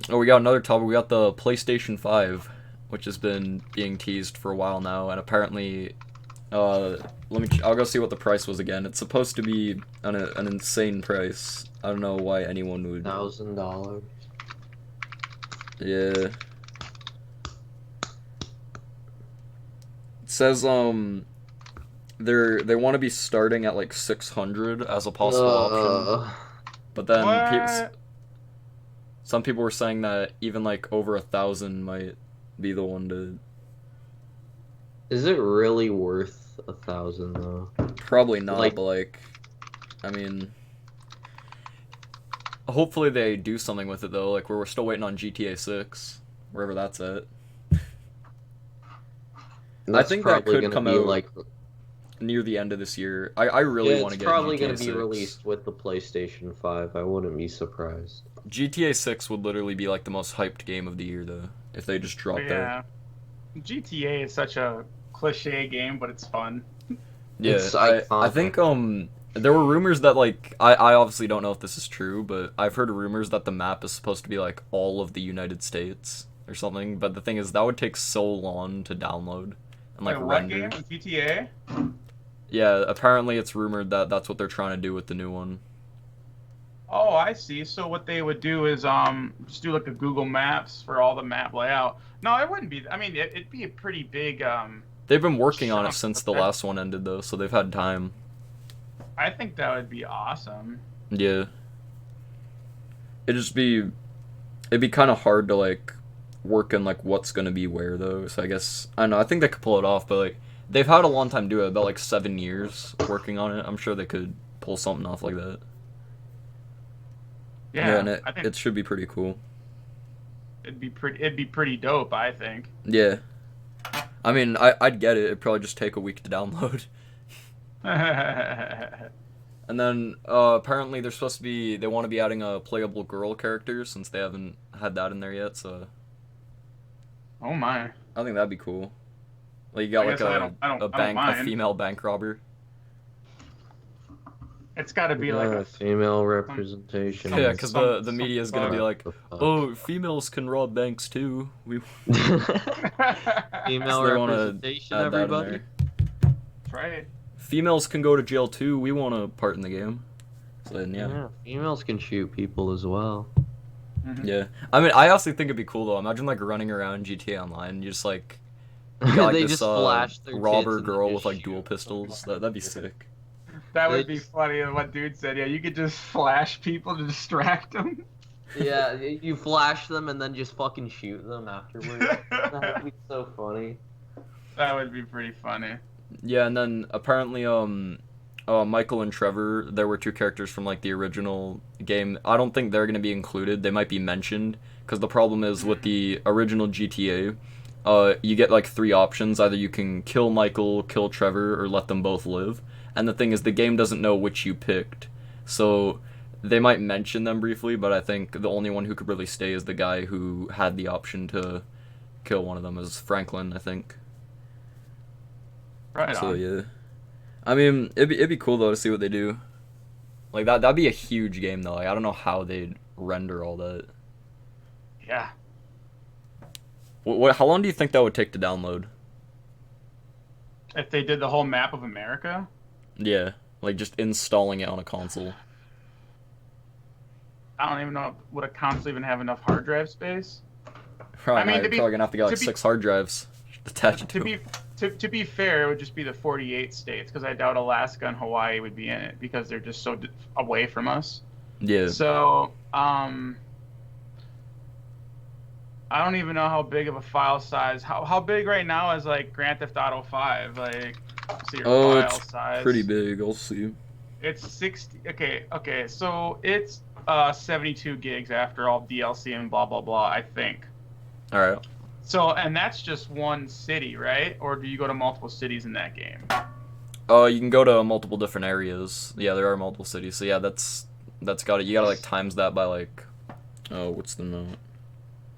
Speaker 1: we got another topic. We got the PlayStation 5, which has been being teased for a while now, and apparently, I'll go see what the price was again. It's supposed to be an insane price. I don't know why anyone would.
Speaker 3: $1,000.
Speaker 1: Yeah. says they want to be starting at like 600 as a possible option, but then
Speaker 2: What?
Speaker 1: some people were saying that even like over 1,000 might be the one to.
Speaker 3: Is it really worth 1,000 though?
Speaker 1: Probably not,
Speaker 3: Like-
Speaker 1: but like, I mean, hopefully they do something with it though. Like we're still waiting on GTA 6, wherever that's at.
Speaker 3: That's
Speaker 1: think that
Speaker 3: probably
Speaker 1: could
Speaker 3: gonna
Speaker 1: come
Speaker 3: be
Speaker 1: out
Speaker 3: like
Speaker 1: Near the end of this year. I really
Speaker 3: yeah,
Speaker 1: want to
Speaker 3: it's
Speaker 1: get
Speaker 3: probably
Speaker 1: GTA
Speaker 3: gonna
Speaker 1: 6.
Speaker 3: be released with the PlayStation 5. I wouldn't be surprised.
Speaker 1: GTA 6 would literally be like the most hyped game of the year though, if they just dropped that.
Speaker 2: Yeah. GTA is such a cliche game, but it's fun.
Speaker 1: Yeah,
Speaker 3: It's
Speaker 1: I
Speaker 3: iconic.
Speaker 1: think there were rumors that like I obviously don't know if this is true, but I've heard rumors that the map is supposed to be like all of the United States or something. But the thing is, that would take so long to download and like
Speaker 2: Wait, what
Speaker 1: render.
Speaker 2: game? GTA?
Speaker 1: Yeah, apparently it's rumored that that's what they're trying to do with the new one.
Speaker 2: Oh, I see. So what they would do is just do like a Google Maps for all the map layout. No, it wouldn't be. I mean, it'd be a pretty big.
Speaker 1: They've been working on it
Speaker 2: Chunk,
Speaker 1: since the
Speaker 2: okay.
Speaker 1: last one ended though, so they've had time.
Speaker 2: I think that would be awesome.
Speaker 1: Yeah. It'd be kind of hard to like work in like what's gonna be where though. So I guess I don't know. I think they could pull it off, but like they've had a long time to do it, about like 7 years working on it. I'm sure they could pull something off like that.
Speaker 2: Yeah,
Speaker 1: and
Speaker 2: I think
Speaker 1: it should be pretty cool.
Speaker 2: it'd be pretty dope. I think.
Speaker 1: Yeah. I mean, I'd get it. It'd probably just take a week to download. And then apparently they want to be adding a playable girl character since they haven't had that in there yet. So
Speaker 2: Oh my!
Speaker 1: I think that'd be cool. Like you got
Speaker 2: I
Speaker 1: like
Speaker 2: guess I don't
Speaker 1: a
Speaker 2: mind.
Speaker 1: female bank robber.
Speaker 2: It's got to be like a
Speaker 3: female representation.
Speaker 1: Yeah, because the media is gonna be like,
Speaker 3: What the fuck?
Speaker 1: oh, females can rob banks too. We
Speaker 3: Female
Speaker 1: So they wanna
Speaker 3: representation,
Speaker 1: add that in
Speaker 3: everybody.
Speaker 1: there.
Speaker 2: That's right.
Speaker 1: Females can go to jail too. We want a part in the game. So then, yeah.
Speaker 3: Females can shoot people as well.
Speaker 2: Mhm.
Speaker 1: Yeah. I mean, I also think it'd be cool though. Imagine like running around GTA Online, and you just like you got like
Speaker 3: They
Speaker 1: this
Speaker 3: just flash their tits
Speaker 1: robber
Speaker 3: and
Speaker 1: girl
Speaker 3: just
Speaker 1: with like
Speaker 3: shoot.
Speaker 1: dual pistols. That'd be sick.
Speaker 2: That
Speaker 3: They
Speaker 2: would be
Speaker 3: just-
Speaker 2: funny. What dude said? Yeah, you could just flash people to distract them.
Speaker 3: Yeah, you flash them and then just fucking shoot them afterwards. That'd be so funny.
Speaker 2: That would be pretty funny.
Speaker 1: Yeah, and then apparently Michael and Trevor, there were two characters from like the original game. I don't think they're gonna be included. They might be mentioned because the problem is with the original GTA, you get like 3 options. Either you can kill Michael, kill Trevor, or let them both live. And the thing is, the game doesn't know which you picked, so they might mention them briefly. But I think the only one who could really stay is the guy who had the option to kill one of them, is Franklin, I think.
Speaker 2: Right
Speaker 1: So
Speaker 2: on.
Speaker 1: yeah, I mean, it'd be cool though to see what they do. Like that'd be a huge game though. Like I don't know how they'd render all that.
Speaker 2: Yeah.
Speaker 1: How long do you think that would take to download?
Speaker 2: If they did the whole map of America,
Speaker 1: Yeah, like just installing it on a console.
Speaker 2: I don't even know would a console even have enough hard drive space.
Speaker 1: Probably
Speaker 2: I mean,
Speaker 1: not.
Speaker 2: to
Speaker 1: You're
Speaker 2: be-
Speaker 1: probably gonna have to get like
Speaker 2: to be-
Speaker 1: 6 hard drives. Attach it to
Speaker 2: To be to be fair, it would just be the 48 states because I doubt Alaska and Hawaii would be in it because they're just so away from us.
Speaker 1: Yeah.
Speaker 2: So, I don't even know how big of a file size. How big right now is like Grand Theft Auto 5? Like, see your
Speaker 1: Oh,
Speaker 2: file
Speaker 1: it's
Speaker 2: size.
Speaker 1: pretty big. I'll see.
Speaker 2: It's 60. Okay. So it's 72 gigs after all DLC and blah blah blah. I think.
Speaker 1: All right.
Speaker 2: So, and that's just one city, right? Or do you go to multiple cities in that game?
Speaker 1: You can go to multiple different areas. Yeah, there are multiple cities. So yeah, that's got it. You gotta like times that by like, oh, what's the note?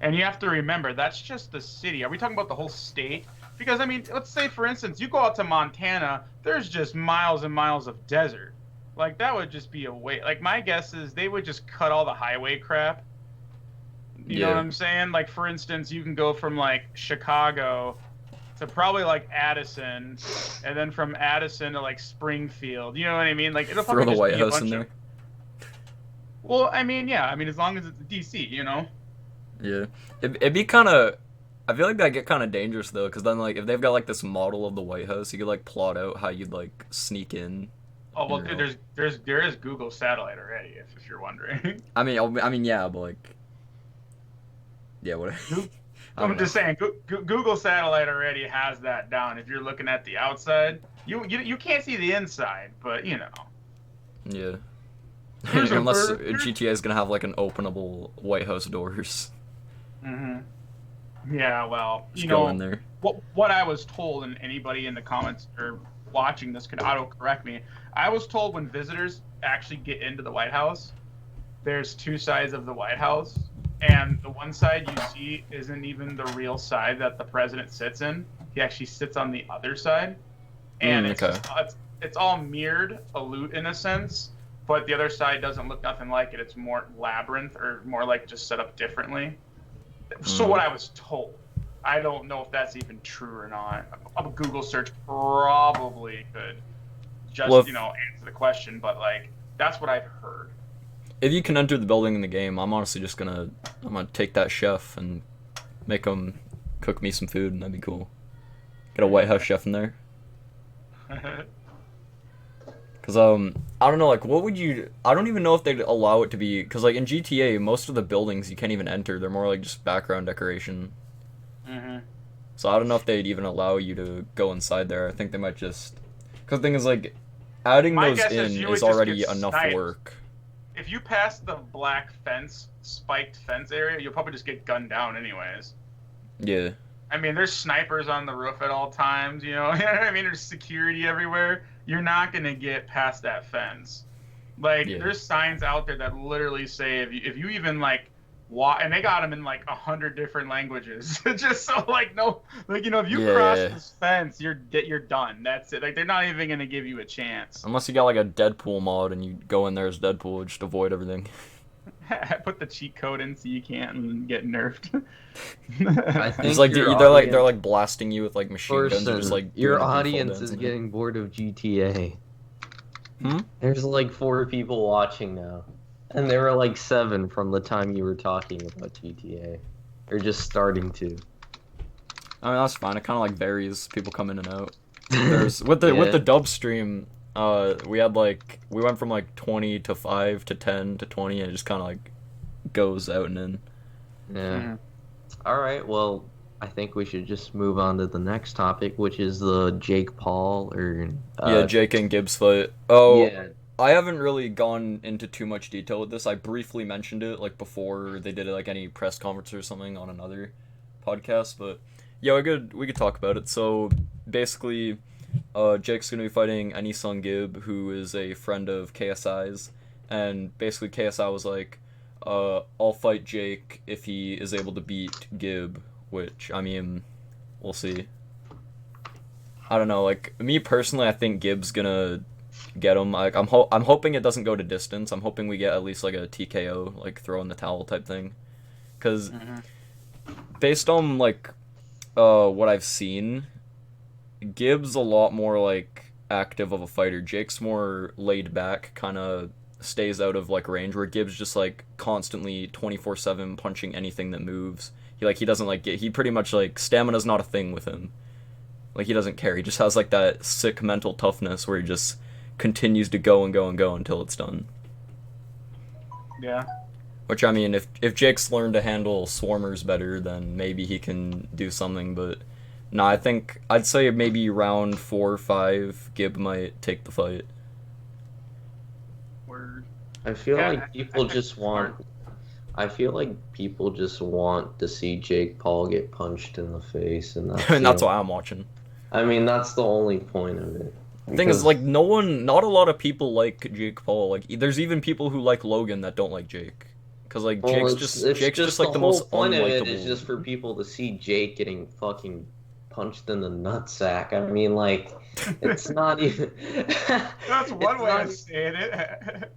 Speaker 2: And you have to remember, that's just the city. Are we talking about the whole state? Because, I mean, let's say, for instance, you go out to Montana, there's just miles and miles of desert. Like, that would just be a waste. Like, my guess is they would just cut all the highway crap. You know
Speaker 1: Yeah.
Speaker 2: what I'm saying? Like, for instance, you can go from, like, Chicago to probably, like, Addison, and then from Addison to, like, Springfield. You know what I mean? Like, it'll
Speaker 1: Throw
Speaker 2: probably
Speaker 1: the
Speaker 2: just
Speaker 1: White
Speaker 2: be a
Speaker 1: House
Speaker 2: bunch
Speaker 1: in
Speaker 2: of...
Speaker 1: there.
Speaker 2: Well, I mean, yeah. I mean, as long as it's DC, you know?
Speaker 1: Yeah, it'd be kind of I feel like that get kind of dangerous though, because then like if they've got like this model of the White House, you could like plot out how you'd like sneak in.
Speaker 2: Oh well,
Speaker 1: You
Speaker 2: dude,
Speaker 1: know?
Speaker 2: there is Google Satellite already, if you're wondering.
Speaker 1: I mean, yeah, but like, yeah, what? I don't
Speaker 2: I'm
Speaker 1: know.
Speaker 2: just saying, Google Satellite already has that down. If you're looking at the outside, you can't see the inside, but you know.
Speaker 1: Yeah.
Speaker 2: Here's a
Speaker 1: Unless
Speaker 2: bird.
Speaker 1: GTA is gonna have like an openable White House doors.
Speaker 2: Hmm. Yeah, well,
Speaker 1: Just go in there.
Speaker 2: what I was told, and anybody in the comments or watching this could auto correct me. I was told when visitors actually get into the White House, there's two sides of the White House, and the one side you see isn't even the real side that the president sits in. He actually sits on the other side, and
Speaker 1: Okay.
Speaker 2: it's all mirrored, in a sense, but the other side doesn't look nothing like it. It's more labyrinth or more like just set up differently. So what I was told. I don't know if that's even true or not. A Google search probably could just,
Speaker 1: Well,
Speaker 2: answer the question, but like that's what I've heard.
Speaker 1: if you can enter the building in the game, I'm honestly just I'm gonna take that chef and make him cook me some food, and that'd be cool. Get a White House chef in there. Cause I don't know, like what would you? I don't even know if they'd allow it to be, cause like in GTA, most of the buildings you can't even enter. They're more like just background decoration.
Speaker 2: Hmm.
Speaker 1: So I don't know if they'd even allow you to go inside there. I think they might just. Cause the thing is like, adding
Speaker 2: My
Speaker 1: those
Speaker 2: guess
Speaker 1: in
Speaker 2: you would
Speaker 1: is
Speaker 2: just
Speaker 1: already
Speaker 2: get
Speaker 1: enough
Speaker 2: sniped.
Speaker 1: work.
Speaker 2: If you pass the black fence, spiked fence area, you'll probably just get gunned down anyways.
Speaker 1: Yeah.
Speaker 2: I mean, there's snipers on the roof at all times, you know. You know what I mean? There's security everywhere. You're not gonna get past that fence. Like,
Speaker 1: Yeah.
Speaker 2: there's signs out there that literally say if you even like walk, and they got them in like 100 different languages, just so like no, like if you cross
Speaker 1: Yeah.
Speaker 2: this fence, you're done. That's it. Like they're not even gonna give you a chance.
Speaker 1: Unless you got like a Deadpool mod and you go in there as Deadpool, just avoid everything.
Speaker 2: Put the cheat code in so you can't get nerfed.
Speaker 3: I think
Speaker 1: It's like
Speaker 3: your
Speaker 1: they're
Speaker 3: audience-
Speaker 1: like blasting you with like machine guns, or just like
Speaker 3: your
Speaker 1: doing a default
Speaker 3: audience
Speaker 1: dance
Speaker 3: is
Speaker 1: and-
Speaker 3: getting bored of GTA.
Speaker 1: Hmm?
Speaker 3: There's like 4 people watching now, and there were like 7 from the time you were talking about GTA, or just starting to.
Speaker 1: I mean that's fine. It kind of like varies. People come in and out. There's with the
Speaker 3: Yeah.
Speaker 1: dub stream. We had like we went from like 20 to 5 to 10 to 20, and it just kind of like goes out and in.
Speaker 3: Yeah.
Speaker 2: Mhm.
Speaker 3: All right. Well, I think we should just move on to the next topic, which is the Jake Paul or
Speaker 1: Yeah, Jake and Gibbs fight. Oh,
Speaker 3: yeah.
Speaker 1: I haven't really gone into too much detail with this. I briefly mentioned it like before they did like any press conference or something on another podcast, but yeah, we could talk about it. So basically, Jake's gonna be fighting Anisong Gibb, who is a friend of KSI's, and basically KSI was like, I'll fight Jake if he is able to beat Gibb, which I mean, we'll see. I don't know. Like me personally, I think Gibb's gonna get him. Like I'm hoping it doesn't go to distance. I'm hoping we get at least like a TKO, like throw in the towel type thing, because based on like what I've seen, Gibbs a lot more like active of a fighter. Jake's more laid back, kind of stays out of like range, where Gibbs just like constantly 24/7 punching anything that moves. He doesn't like he pretty much like stamina's not a thing with him. Like he doesn't care. He just has like that sick mental toughness where he just continues to go and go and go until it's done.
Speaker 2: Yeah.
Speaker 1: Which I mean, if Jake's learned to handle swarmers better, then maybe he can do something. But no, I think I'd say maybe round 4 or 5, Gibb might take the fight.
Speaker 2: Word.
Speaker 3: I feel
Speaker 2: Yeah,
Speaker 3: like people just want. I feel like people just want to see Jake Paul get punched in the face, and that's,
Speaker 1: And that's why I'm watching.
Speaker 3: I mean, that's the only point of it.
Speaker 1: The thing is,
Speaker 3: Because-
Speaker 1: like, not a lot of people like Jake Paul. Like, there's even people who like Logan that don't like Jake. Because, like,
Speaker 3: well,
Speaker 1: Jake's
Speaker 3: it's
Speaker 1: just like the most
Speaker 3: whole point of it is
Speaker 1: unlikable.
Speaker 3: just for people to see Jake getting fucking punched in the nutsack. I mean, like, it's not even.
Speaker 2: That's one
Speaker 3: it's
Speaker 2: way
Speaker 3: not
Speaker 2: of saying it.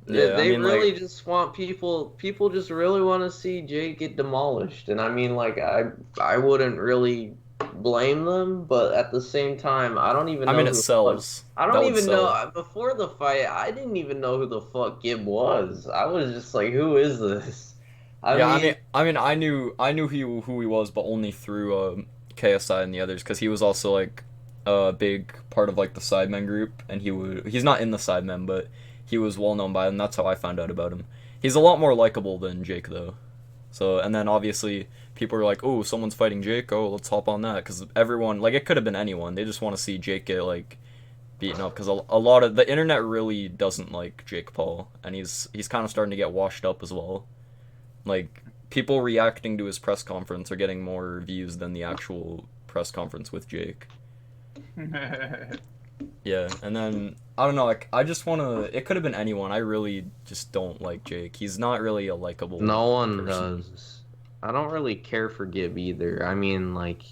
Speaker 1: Yeah,
Speaker 3: they
Speaker 1: I mean,
Speaker 3: really
Speaker 1: like,
Speaker 3: just want people just really want to see Jake get demolished, and I mean, like, I wouldn't really blame them, but at the same time, I don't even know
Speaker 1: I mean,
Speaker 3: who
Speaker 1: it
Speaker 3: the fuck-
Speaker 1: sells.
Speaker 3: I
Speaker 1: That
Speaker 3: don't
Speaker 1: would
Speaker 3: even
Speaker 1: sell.
Speaker 3: know before the fight. I didn't even know who the fuck Gibb was. I was just like, who is this?
Speaker 1: I knew who he was, but only through KSI and the others, because he was also like a big part of like the Sidemen group, and he's not in the Sidemen, but he was well known by them. That's how I found out about him. He's a lot more likable than Jake though. So, and then obviously people are like, oh, someone's fighting Jake. Oh, let's hop on that, because everyone, like, it could have been anyone. They just want to see Jake get like beaten up, because a lot of the internet really doesn't like Jake Paul, and he's kind of starting to get washed up as well. Like, people reacting to his press conference are getting more views than the actual press conference with Jake. Yeah, and then I don't know, like, I just want to. It could have been anyone. I really just don't like Jake. He's not really a likable.
Speaker 3: No one
Speaker 1: person.
Speaker 3: does. I don't really care for Gib either. I mean, like,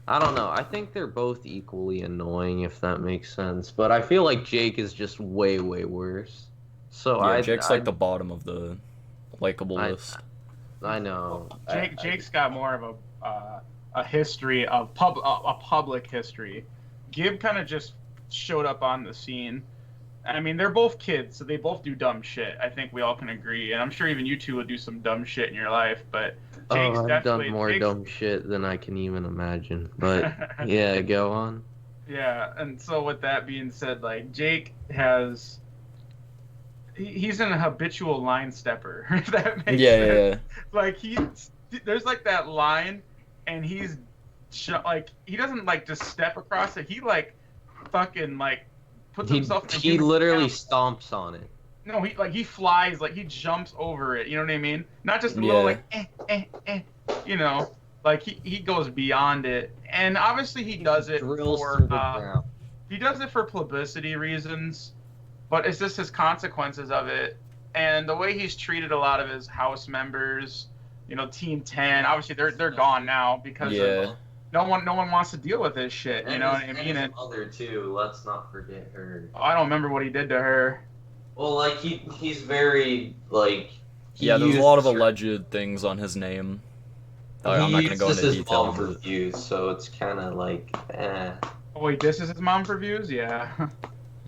Speaker 3: I don't know. I think they're both equally annoying, if that makes sense. But I feel like Jake is just way, way worse. So
Speaker 1: yeah, Jake's like the bottom of the likable list.
Speaker 3: I know.
Speaker 2: Jake's got more of a history of a public history. Gib kind of just showed up on the scene. I mean, they're both kids, so they both do dumb shit. I think we all can agree, and I'm sure even you two would do some dumb shit in your life. But Jake's
Speaker 3: I've done more
Speaker 2: Jake's,
Speaker 3: dumb shit than I can even imagine. But yeah, go on.
Speaker 2: Yeah, and so with that being said, like Jake he's an habitual line stepper. If that makes sense.
Speaker 1: Yeah.
Speaker 2: Like there's like that line, and like he doesn't like just step across it. He like fucking like puts himself.
Speaker 3: He literally stomps on it.
Speaker 2: No, he flies, like he jumps over it. You know what I mean? Not just a little like you know, like he goes beyond it. And obviously he does it he does it for publicity reasons, but it's just his consequences of it. And the way he's treated a lot of his house members, you know, Team 10, obviously they're gone now because no one wants to deal with this shit. You know what I mean?
Speaker 3: And his mother too. Let's not forget her.
Speaker 2: I don't remember what he did to her.
Speaker 3: Well, like he's very like.
Speaker 1: There's a lot of alleged things on his name. I'm not gonna go into detail.
Speaker 3: Mom for views, so it's kind of like,
Speaker 2: Oh wait, this is his mom for views? Yeah.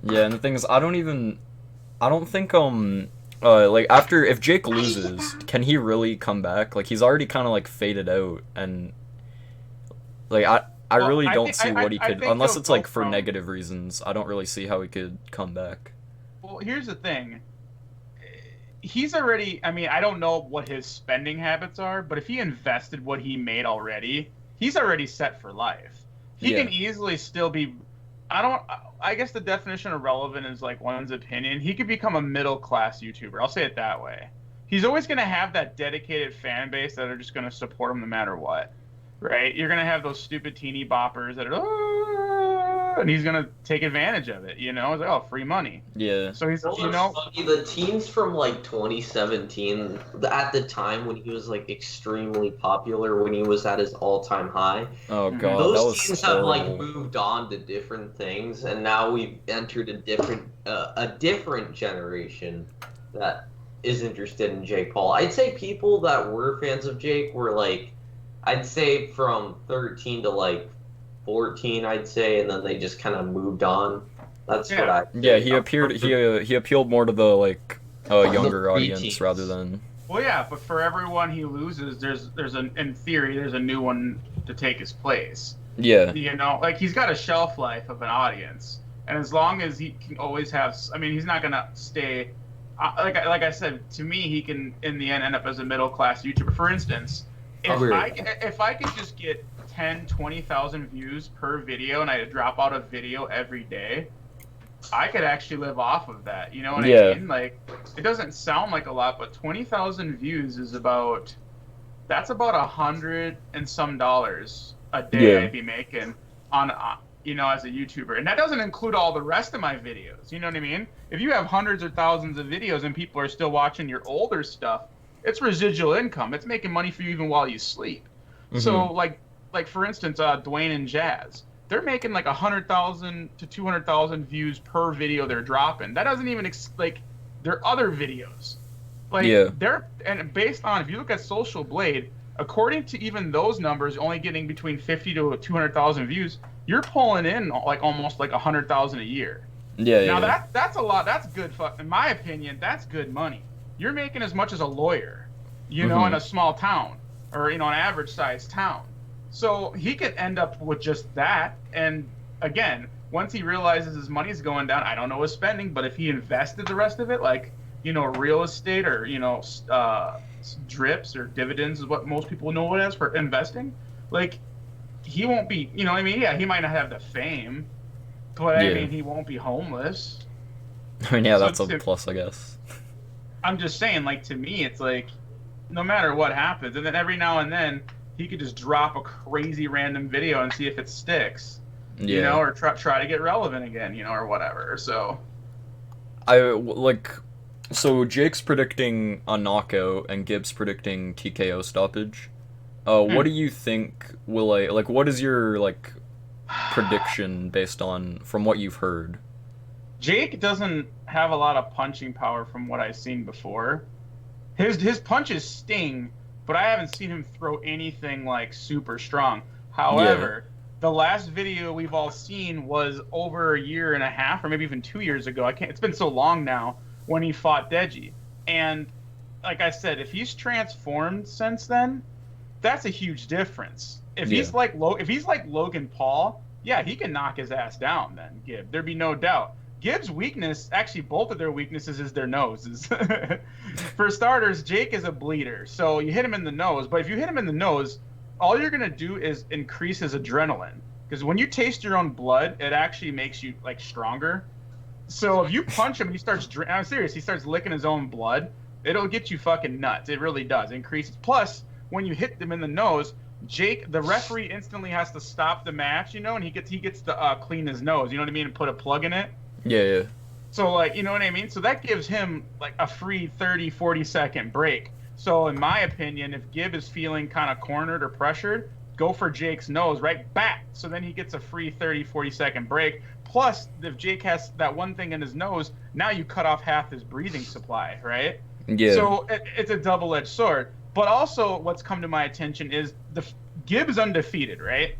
Speaker 1: Yeah, and the thing is, I don't think like after if Jake loses, can he really come back? Like he's already kind of like faded out, and like I really don't see what he could, unless it's like for negative reasons. I don't really see how he could come back.
Speaker 2: Well, here's the thing. He's already, I mean, I don't know what his spending habits are, but if he invested what he made already, he's already set for life. He can easily still be, I guess the definition of relevant is like one's opinion. He could become a middle-class YouTuber. I'll say it that way. He's always going to have that dedicated fan base that are just going to support him no matter what, right? You're going to have those stupid teeny boppers that are, and he's going to take advantage of it, you know? It's like, oh, free money.
Speaker 1: Yeah.
Speaker 2: So he's, you know...
Speaker 3: The teens from, like, 2017, at the time when he was, like, extremely popular, when he was at his all-time high...
Speaker 1: Oh, God,
Speaker 3: those teens have, like, moved on to different things, and now we've entered a different generation that is interested in Jake Paul. I'd say people that were fans of Jake were, like, I'd say from 13 to, like, 14, I'd say, and then they just kind of moved on. That's what I.
Speaker 1: Yeah, he appealed more to the like younger audience rather than.
Speaker 2: Well, yeah, but for everyone he loses, in theory there's a new one to take his place.
Speaker 1: Yeah.
Speaker 2: You know, like he's got a shelf life of an audience, and as long as he can always have, I mean, he's not gonna stay. Like I said, to me, he can in the end up as a middle class YouTuber. For instance, if I could just get 10,000-20,000 views per video, and I drop out a video every day, I could actually live off of that. You know what I mean? Like, it doesn't sound like a lot, but 20,000 views is that's about $100 and some a day I'd be making on, you know, as a YouTuber. And that doesn't include all the rest of my videos. You know what I mean? If you have hundreds or thousands of videos and people are still watching your older stuff, it's residual income. It's making money for you even while you sleep. Mm-hmm. So, like for instance, Dwayne and Jazz, they're making like 100,000 to 200,000 views per video they're dropping. That doesn't even like their other videos. Like and based on, if you look at Social Blade, according to even those numbers, only getting between 50 to 200,000 views, you're pulling in like almost like 100,000 a year. Now that's a lot. That's good. In my opinion, that's good money. You're making as much as a lawyer. you know, in a small town or, you know, an average sized town. So he could end up with just that. And again, once he realizes his money's going down, I don't know his spending, but if he invested the rest of it, like, you know, real estate or, you know, drips or dividends is what most people know it as for investing, like, he won't be, you know what I mean? Yeah, he might not have the fame, but I mean, he won't be homeless.
Speaker 1: I mean, yeah, so that's a plus, I guess.
Speaker 2: I'm just saying, like, to me, it's like, no matter what happens, and then every now and then, he could just drop a crazy random video and see if it sticks, you know, or try to get relevant again, you know, or whatever. So,
Speaker 1: so Jake's predicting a knockout and Gibbs predicting TKO stoppage. What do you think what is your, like, prediction based on, from what you've heard?
Speaker 2: Jake doesn't have a lot of punching power from what I've seen before. His punches sting, but I haven't seen him throw anything, like, super strong. However, the last video we've all seen was over a year and a half, or maybe even 2 years ago. It's been so long now, when he fought DEJI. And like I said, if he's transformed since then, that's a huge difference. If he's like Logan Paul, yeah, he can knock his ass down then, Gibbs. There'd be no doubt. Gibbs' weakness, actually both of their weaknesses, is their noses. For starters, Jake is a bleeder, so you hit him in the nose, but if you hit him in the nose, all you're going to do is increase his adrenaline. Because when you taste your own blood, it actually makes you, like, stronger. So if you punch him and he starts, I'm serious, he starts licking his own blood, it'll get you fucking nuts. It really does. It increases. Plus, when you hit them in the nose, Jake, the referee instantly has to stop the match, you know, and he gets to clean his nose, you know what I mean, and put a plug in it.
Speaker 1: Yeah.
Speaker 2: So, like, you know what I mean? So that gives him, like, a free 30, 40-second break. So, in my opinion, if Gibb is feeling kind of cornered or pressured, go for Jake's nose, right back. So then he gets a free 30, 40-second break. Plus, if Jake has that one thing in his nose, now you cut off half his breathing supply, right?
Speaker 1: Yeah.
Speaker 2: So it's a double-edged sword. But also, what's come to my attention is Gibb is undefeated, right?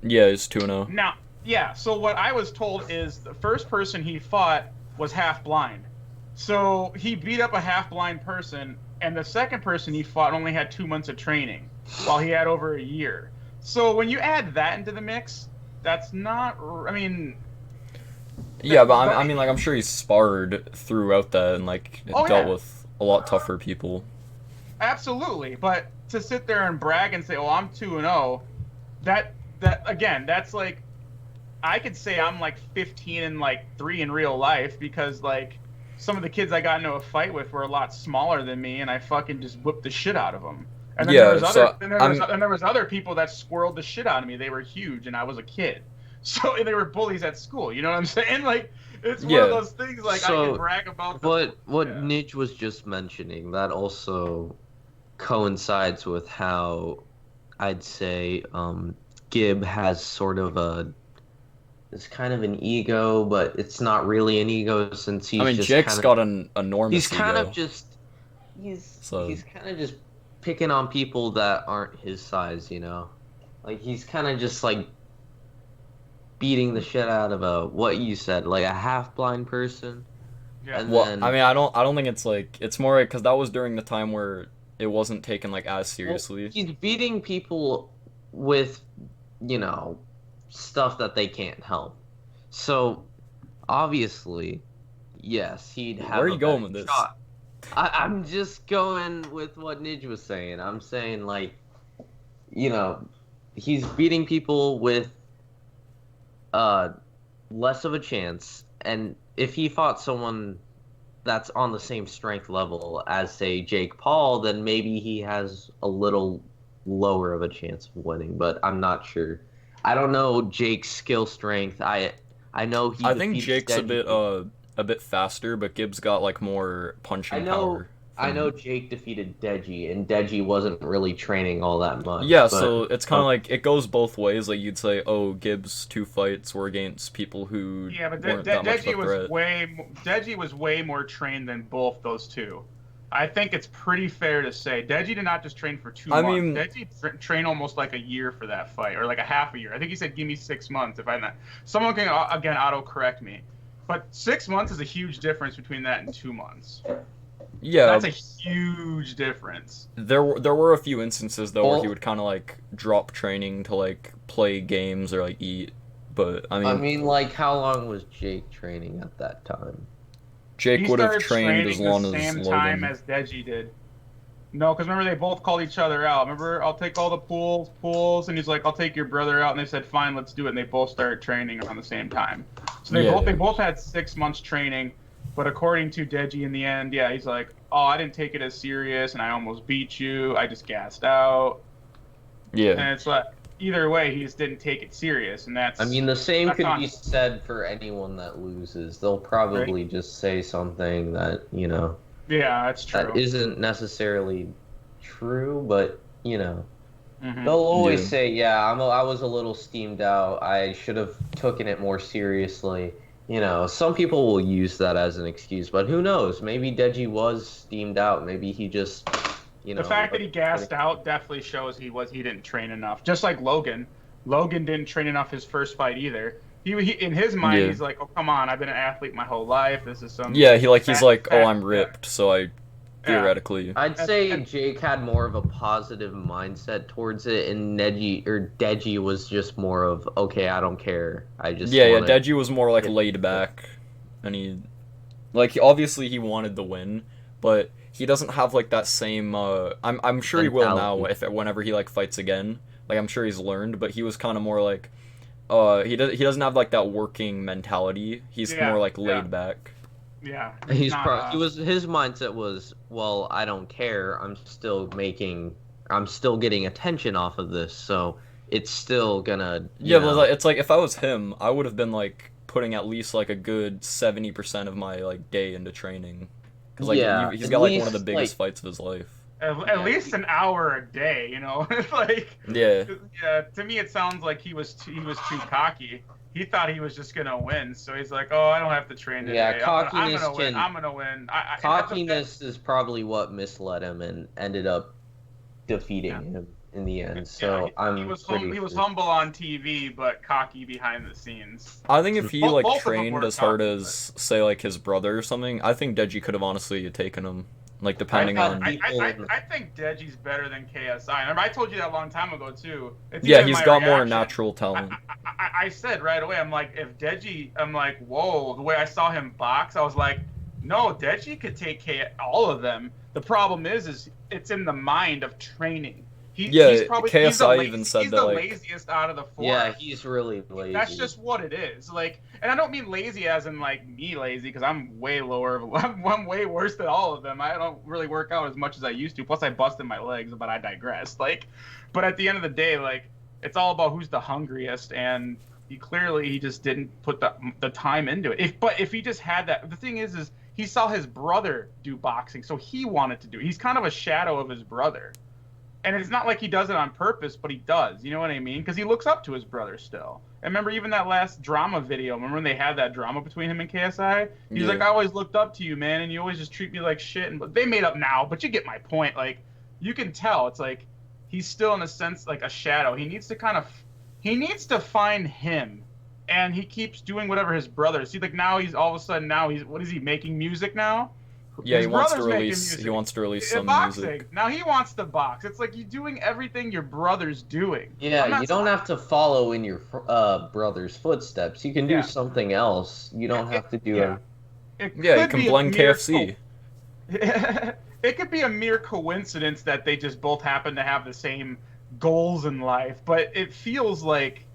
Speaker 1: Yeah, he's 2-0.
Speaker 2: Now, yeah, so what I was told is the first person he fought was half-blind. So he beat up a half-blind person, and the second person he fought only had 2 months of training, while he had over a year. So when you add that into the mix, that's not, I mean...
Speaker 1: Yeah, but I mean, like, I'm sure he's sparred throughout that and, like, dealt with a lot tougher people. Absolutely,
Speaker 2: but to sit there and brag and say, "Oh, I'm 2-0," that again, that's like, I could say I'm like 15 and like 3 in real life because, like, some of the kids I got into a fight with were a lot smaller than me, and I fucking just whipped the shit out of them. And then there was other people that squirreled the shit out of me. They were huge, and I was a kid, so they were bullies at school. You know what I'm saying? Like, it's one of those things. Like, so, I can brag about.
Speaker 3: What Nidge was just mentioning, that also coincides with how I'd say Gibb has sort of it's kind of an ego, but it's not really an ego since he's.
Speaker 1: I mean, Jake's got an enormous ego.
Speaker 3: He's kind of just picking on people that aren't his size, you know. Like, he's kind of just like beating the shit out of what you said, like a half-blind person.
Speaker 2: Yeah.
Speaker 1: And then, I mean, I don't think it's like, it's more because that was during the time where it wasn't taken, like, as seriously.
Speaker 3: Well, he's beating people with, you know, stuff that they can't help. So, obviously, yes, he'd have.
Speaker 1: Where are you going with this?
Speaker 3: Shot. I'm just going with what Nidge was saying. I'm saying, like, you know, he's beating people with less of a chance, and if he fought someone that's on the same strength level as, say, Jake Paul, then maybe he has a little lower of a chance of winning, but I'm not sure. I don't know Jake's skill strength. I know
Speaker 1: I think Jake's a bit faster, but Gibbs got, like, more punching power.
Speaker 3: I know Jake defeated DEJI, and DEJI wasn't really training all that much.
Speaker 1: Yeah, so it's kind of like, it goes both ways. Like, you'd say, oh, Gibbs' 2 fights were against people who weren't that much of a threat.
Speaker 2: DEJI was way more trained than both those two. I think it's pretty fair to say DEJI did not just train for 2 months. DEJI trained almost like a year for that fight, or like a half a year. I think he said, "Give me 6 months." If I'm not, someone can again auto correct me, but 6 months is a huge difference between that and 2 months.
Speaker 1: Yeah,
Speaker 2: That's a huge difference.
Speaker 1: there were a few instances though where he
Speaker 3: Well,
Speaker 1: would kind of like drop training to like play games or like eat, but I
Speaker 3: I
Speaker 1: mean,
Speaker 3: mean, like, how long was Jake training at that time?
Speaker 1: Jake
Speaker 2: He
Speaker 1: would have
Speaker 2: started
Speaker 1: trained as
Speaker 2: training the
Speaker 1: long as
Speaker 2: same time
Speaker 1: Logan.
Speaker 2: as Deji did. No, because remember they both called each other out. Remember, I'll take all the pools, and he's like, I'll take your brother out, and they said, fine, let's do it. And they both started training around the same time. So
Speaker 1: Yeah,
Speaker 2: they both had 6 months training, but according to Deji in the end, yeah, he's like, oh, I didn't take it as serious, and I almost beat you. I just gassed out,
Speaker 1: yeah,
Speaker 2: and it's like either way, he just didn't take it serious, and
Speaker 3: I mean, the same
Speaker 2: that's
Speaker 3: could
Speaker 2: on
Speaker 3: be said for anyone that loses. They'll
Speaker 2: right?
Speaker 3: probably just say something that,
Speaker 2: Yeah, that's
Speaker 3: that
Speaker 2: true.
Speaker 3: isn't necessarily true, but,
Speaker 2: Hmm.
Speaker 3: they'll always
Speaker 1: yeah.
Speaker 3: say, yeah, I was a little steamed out. I should have taken it more seriously. Some people will use that as an excuse, but who knows? Maybe Deji was steamed out. Maybe he just,
Speaker 2: The fact that he
Speaker 3: wasn't putting.
Speaker 2: gassed out definitely shows he didn't train enough. Just like Logan. Logan didn't train enough his first fight either. He in his mind
Speaker 1: Yeah.
Speaker 2: he's like, oh come on, I've been an athlete my whole life. This is some
Speaker 1: Yeah, he's like, oh,
Speaker 2: fat
Speaker 1: I'm
Speaker 2: yeah,
Speaker 1: ripped, so I
Speaker 2: yeah.
Speaker 1: theoretically.
Speaker 3: I'd
Speaker 2: And,
Speaker 3: say
Speaker 2: and
Speaker 3: Jake had more of a positive mindset towards it, and Deji was just more of, okay, I don't care. I just
Speaker 1: Yeah, yeah,
Speaker 3: want to
Speaker 1: Deji was more like
Speaker 3: get
Speaker 1: laid back, and obviously he wanted the win, but he doesn't have like that same. I'm sure he will now
Speaker 3: mentality.
Speaker 1: if whenever he like fights again. Like I'm sure he's learned, but he was kind of more like, he doesn't have like that working mentality. He's more
Speaker 2: yeah,
Speaker 1: like
Speaker 2: yeah,
Speaker 1: laid back.
Speaker 2: yeah. He's not
Speaker 3: His mindset was, well, I don't care. I'm still getting attention off of this, so it's still gonna,
Speaker 1: Yeah, but it's like if I was him, I would have been like putting at least like a good 70% of my like day into training, because like
Speaker 3: yeah,
Speaker 1: he's
Speaker 3: at
Speaker 1: got like one of the
Speaker 3: least
Speaker 1: biggest fights of his life.
Speaker 2: at
Speaker 3: yeah,
Speaker 2: least an hour a day, you know? It's like
Speaker 1: Yeah,
Speaker 2: yeah, to me it sounds like he was too cocky. He thought he was just gonna win, so he's like, "Oh, I don't have to train
Speaker 3: yeah.
Speaker 2: today. I'm
Speaker 3: Cockiness
Speaker 2: gonna win.
Speaker 3: can
Speaker 2: I'm gonna win." And
Speaker 3: cockiness is probably what misled him and ended up
Speaker 2: yeah.
Speaker 3: defeating him in the end.
Speaker 2: Yeah,
Speaker 3: So I'm pretty
Speaker 2: he was
Speaker 3: sure.
Speaker 2: humble on TV, but cocky behind the scenes.
Speaker 1: I think if he like
Speaker 2: Both of them
Speaker 1: trained
Speaker 2: were
Speaker 1: as hard
Speaker 2: cocky,
Speaker 1: as say like his brother or something, I think Deji could have honestly taken him. Like
Speaker 3: I've
Speaker 1: depending
Speaker 3: had
Speaker 1: on.
Speaker 3: people.
Speaker 2: I think Deji's better than KSI. Remember, I told you that a long time ago too. It's
Speaker 1: Yeah,
Speaker 2: even
Speaker 1: he's
Speaker 2: my
Speaker 1: got more
Speaker 2: reaction.
Speaker 1: natural talent.
Speaker 2: I said right away, I'm like, if Deji, I'm like, whoa, the way I saw him box, I was like, no, Deji could take all of them. The problem is it's in the mind of training.
Speaker 1: Yeah,
Speaker 2: He's probably
Speaker 1: KSI even said
Speaker 2: he's
Speaker 1: that
Speaker 2: the
Speaker 1: like.
Speaker 2: laziest out of the four.
Speaker 3: Yeah, he's really lazy.
Speaker 2: That's just what it is. Like, and I don't mean lazy as in like me lazy, because I'm way lower. I'm way worse than all of them. I don't really work out as much as I used to. Plus, I busted my legs, but I digress. Like, but at the end of the day, like, it's all about who's the hungriest, and he just didn't put the time into it. If he just had that, the thing is he saw his brother do boxing, so he wanted to do it. He's kind of a shadow of his brother. And it's not like he does it on purpose, but he does. You know what I mean? Because he looks up to his brother still. And remember, even that last drama video. Remember when they had that drama between him and KSI? He's
Speaker 1: Yeah.
Speaker 2: like, I always looked up to you, man, and you always just treat me like shit. And they made up now, but you get my point. Like, you can tell. It's like he's still in a sense like a shadow. He needs to find him, and he keeps doing whatever his brother. See, like now he's all of a sudden what is he making music now?
Speaker 1: Yeah,
Speaker 2: His
Speaker 1: he wants to
Speaker 2: brother's making
Speaker 1: release.
Speaker 2: music.
Speaker 1: He wants to release some
Speaker 2: Boxing.
Speaker 1: music.
Speaker 2: Now he wants to box. It's like you're doing everything your brother's doing.
Speaker 3: Yeah, you don't have to follow in your brother's footsteps. You can do
Speaker 2: Yeah.
Speaker 3: something else. You don't have to do
Speaker 2: Yeah.
Speaker 3: it.
Speaker 2: It
Speaker 1: Yeah, you
Speaker 2: could
Speaker 1: can
Speaker 2: be a
Speaker 1: blend
Speaker 2: mere
Speaker 1: KFC.
Speaker 2: It could be a mere coincidence that they just both happen to have the same goals in life, but it feels like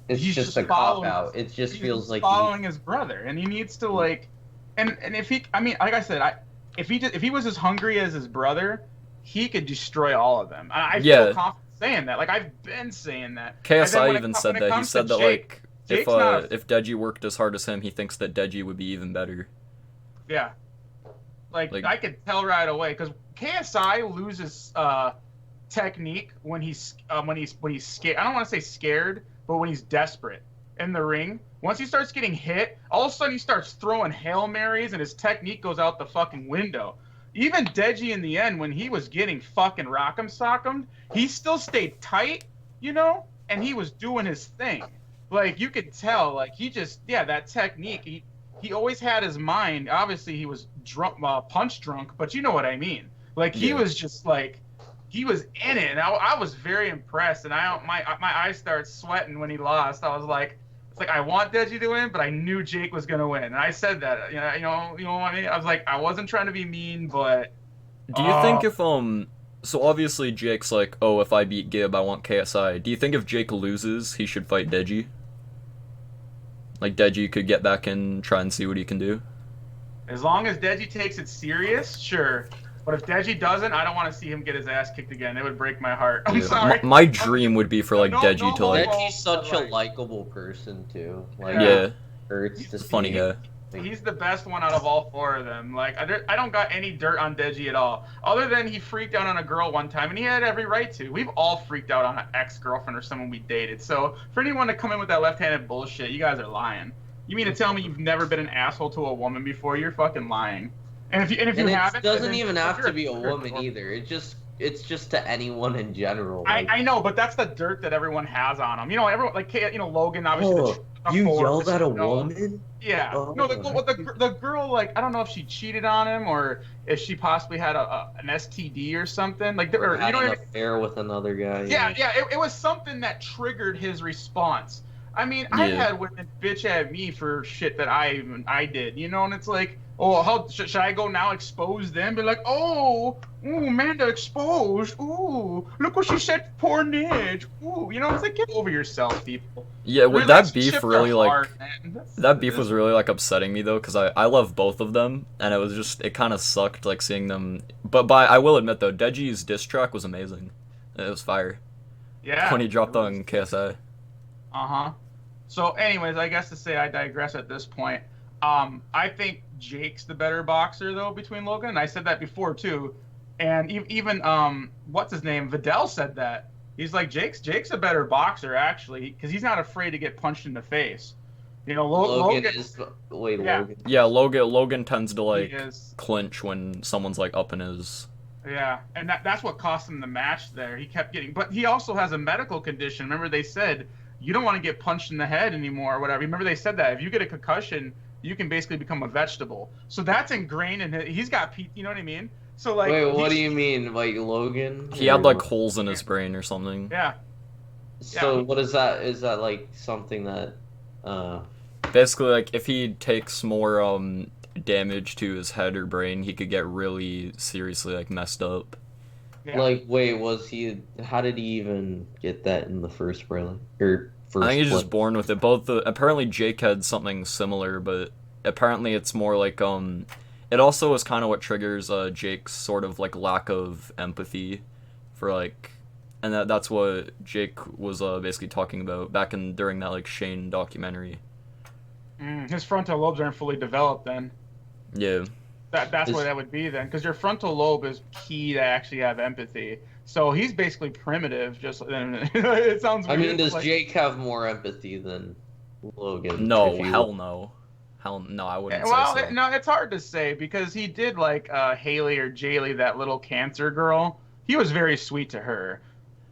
Speaker 3: It's
Speaker 2: he's
Speaker 3: just
Speaker 2: just
Speaker 3: a cop
Speaker 2: following
Speaker 3: out. It just
Speaker 2: he's
Speaker 3: feels like
Speaker 2: following his brother, and he needs to like, and if he, I mean, like I said, if he was as hungry as his brother, he could destroy all of them. I
Speaker 1: Yeah.
Speaker 2: feel confident saying that. Like I've been saying that. And then
Speaker 1: KSI
Speaker 2: when
Speaker 1: even
Speaker 2: when
Speaker 1: said
Speaker 2: it
Speaker 1: that. He
Speaker 2: comes
Speaker 1: said
Speaker 2: to
Speaker 1: that
Speaker 2: Jake,
Speaker 1: like
Speaker 2: Jake's not
Speaker 1: if Deji worked as hard as him, he thinks that Deji would be even better.
Speaker 2: yeah. Like
Speaker 1: Like-
Speaker 2: I could tell right away because KSI loses technique when he's scared. I don't want to say scared, but when he's desperate in the ring. Once he starts getting hit, all of a sudden he starts throwing Hail Marys and his technique goes out the fucking window. Even Deji in the end, when he was getting fucking rock'em sock'em, he still stayed tight, you know, and he was doing his thing. Like you could tell, like he just that technique. he always had his mind. Obviously, he was drunk, punch drunk, but you know what I mean. Like he
Speaker 1: Yeah.
Speaker 2: was just like, he was in it, and I was very impressed. And my eyes started sweating when he lost. I was like, it's like I want Deji to win, but I knew Jake was gonna win, and I said that. You know what I mean. I was like, I wasn't trying to be mean, but
Speaker 1: Do you think if so obviously Jake's like, oh, if I beat Gib, I want KSI. Do you think if Jake loses, he should fight Deji? Like Deji could get back and try and see what he can do.
Speaker 2: as long as Deji takes it serious, sure. But if Deji doesn't, I don't want to see him get his ass kicked again. It would break my heart. I'm
Speaker 1: Yeah.
Speaker 2: sorry.
Speaker 1: My dream would be for like Deji to like.
Speaker 3: Deji's such a likable person too. Like,
Speaker 1: Yeah,
Speaker 3: hurts to
Speaker 1: funny
Speaker 3: see.
Speaker 1: guy.
Speaker 2: He's the best one out of all four of them. Like, I don't got any dirt on Deji at all, other than he freaked out on a girl one time, and he had every right to. We've all freaked out on an ex-girlfriend or someone we dated. So for anyone to come in with that left-handed bullshit, you guys are lying. You mean to tell me you've never been an asshole to a woman before? You're fucking lying. And if you haven't,
Speaker 3: it doesn't
Speaker 2: then
Speaker 3: even have
Speaker 2: you're
Speaker 3: to be a woman
Speaker 2: jerk.
Speaker 3: either. It's just to anyone in general. Like,
Speaker 2: I know, but that's the dirt that everyone has on him. You know, everyone like Logan obviously.
Speaker 3: you yelled at a woman?
Speaker 2: Yeah.
Speaker 3: Oh,
Speaker 2: No, the girl, like, I don't know if she cheated on him or if she possibly had an STD or something. Like,
Speaker 3: Or
Speaker 2: you
Speaker 3: had
Speaker 2: know
Speaker 3: an
Speaker 2: what I mean?
Speaker 3: affair with another guy.
Speaker 2: Yeah. It was something that triggered his response. I mean, I've
Speaker 1: Yeah.
Speaker 2: had women bitch at me for shit that I did, you know, and it's like, oh, how should I go now expose them? Be like, ooh, Amanda exposed. Ooh, look what she said, poor Nidge. Ooh, you know, it's like, get over yourself, people.
Speaker 1: Yeah, would that beef
Speaker 2: Relationships
Speaker 1: really
Speaker 2: are
Speaker 1: like
Speaker 2: hard, man.
Speaker 1: that beef was really like upsetting me though, because I love both of them, and it was just it kind of sucked like seeing them. But I will admit though, Deji's diss track was amazing. It was fire
Speaker 2: Yeah.
Speaker 1: when he dropped on KSI.
Speaker 2: Uh-huh. So, anyways, I guess to say I digress at this point. I think Jake's the better boxer, though, between Logan. And I said that before, too. And even, what's his name? Vidal said that. He's like, Jake's a better boxer, actually, because he's not afraid to get punched in the face. You know,
Speaker 3: Logan is... Wait,
Speaker 2: Yeah.
Speaker 3: Logan.
Speaker 1: Yeah, Logan tends to
Speaker 2: he
Speaker 1: like
Speaker 2: is.
Speaker 1: clinch when someone's like up in his.
Speaker 2: Yeah, and that's what cost him the match there. He kept getting... But he also has a medical condition. Remember they said, you don't want to get punched in the head anymore or whatever. Remember they said that. If you get a concussion, you can basically become a vegetable. So that's ingrained in his... He's got... You know what I mean? So, like...
Speaker 3: Wait, what do you mean? Like, Logan?
Speaker 1: He had like holes in his brain or something.
Speaker 2: Yeah.
Speaker 3: So,
Speaker 2: Yeah.
Speaker 3: what is that? Is that, like, something that...
Speaker 1: Basically, like if he takes more damage to his head or brain, he could get really seriously like messed up.
Speaker 2: Yeah.
Speaker 3: Like, wait, was he... How did he even get that in the first place? Or first
Speaker 1: I think he's
Speaker 3: place?
Speaker 1: just born with it. Apparently Jake had something similar, but apparently it's more like it also is kind of what triggers Jake's sort of like lack of empathy for like, and that's what Jake was basically talking about back during that like Shane documentary.
Speaker 2: His frontal lobes aren't fully developed then.
Speaker 1: Yeah.
Speaker 2: That's what that would be then, because your frontal lobe is key to actually have empathy. So he's basically primitive. Just it sounds.
Speaker 3: I
Speaker 2: Weird,
Speaker 3: mean, does
Speaker 2: like,
Speaker 3: Jake have more empathy than Logan?
Speaker 1: No,
Speaker 3: if you-
Speaker 1: hell no. Hell no, I wouldn't
Speaker 2: Well,
Speaker 1: say so.
Speaker 2: no, it's hard to say because he did like Haley or Jaylee, that little cancer girl. He was very sweet to her.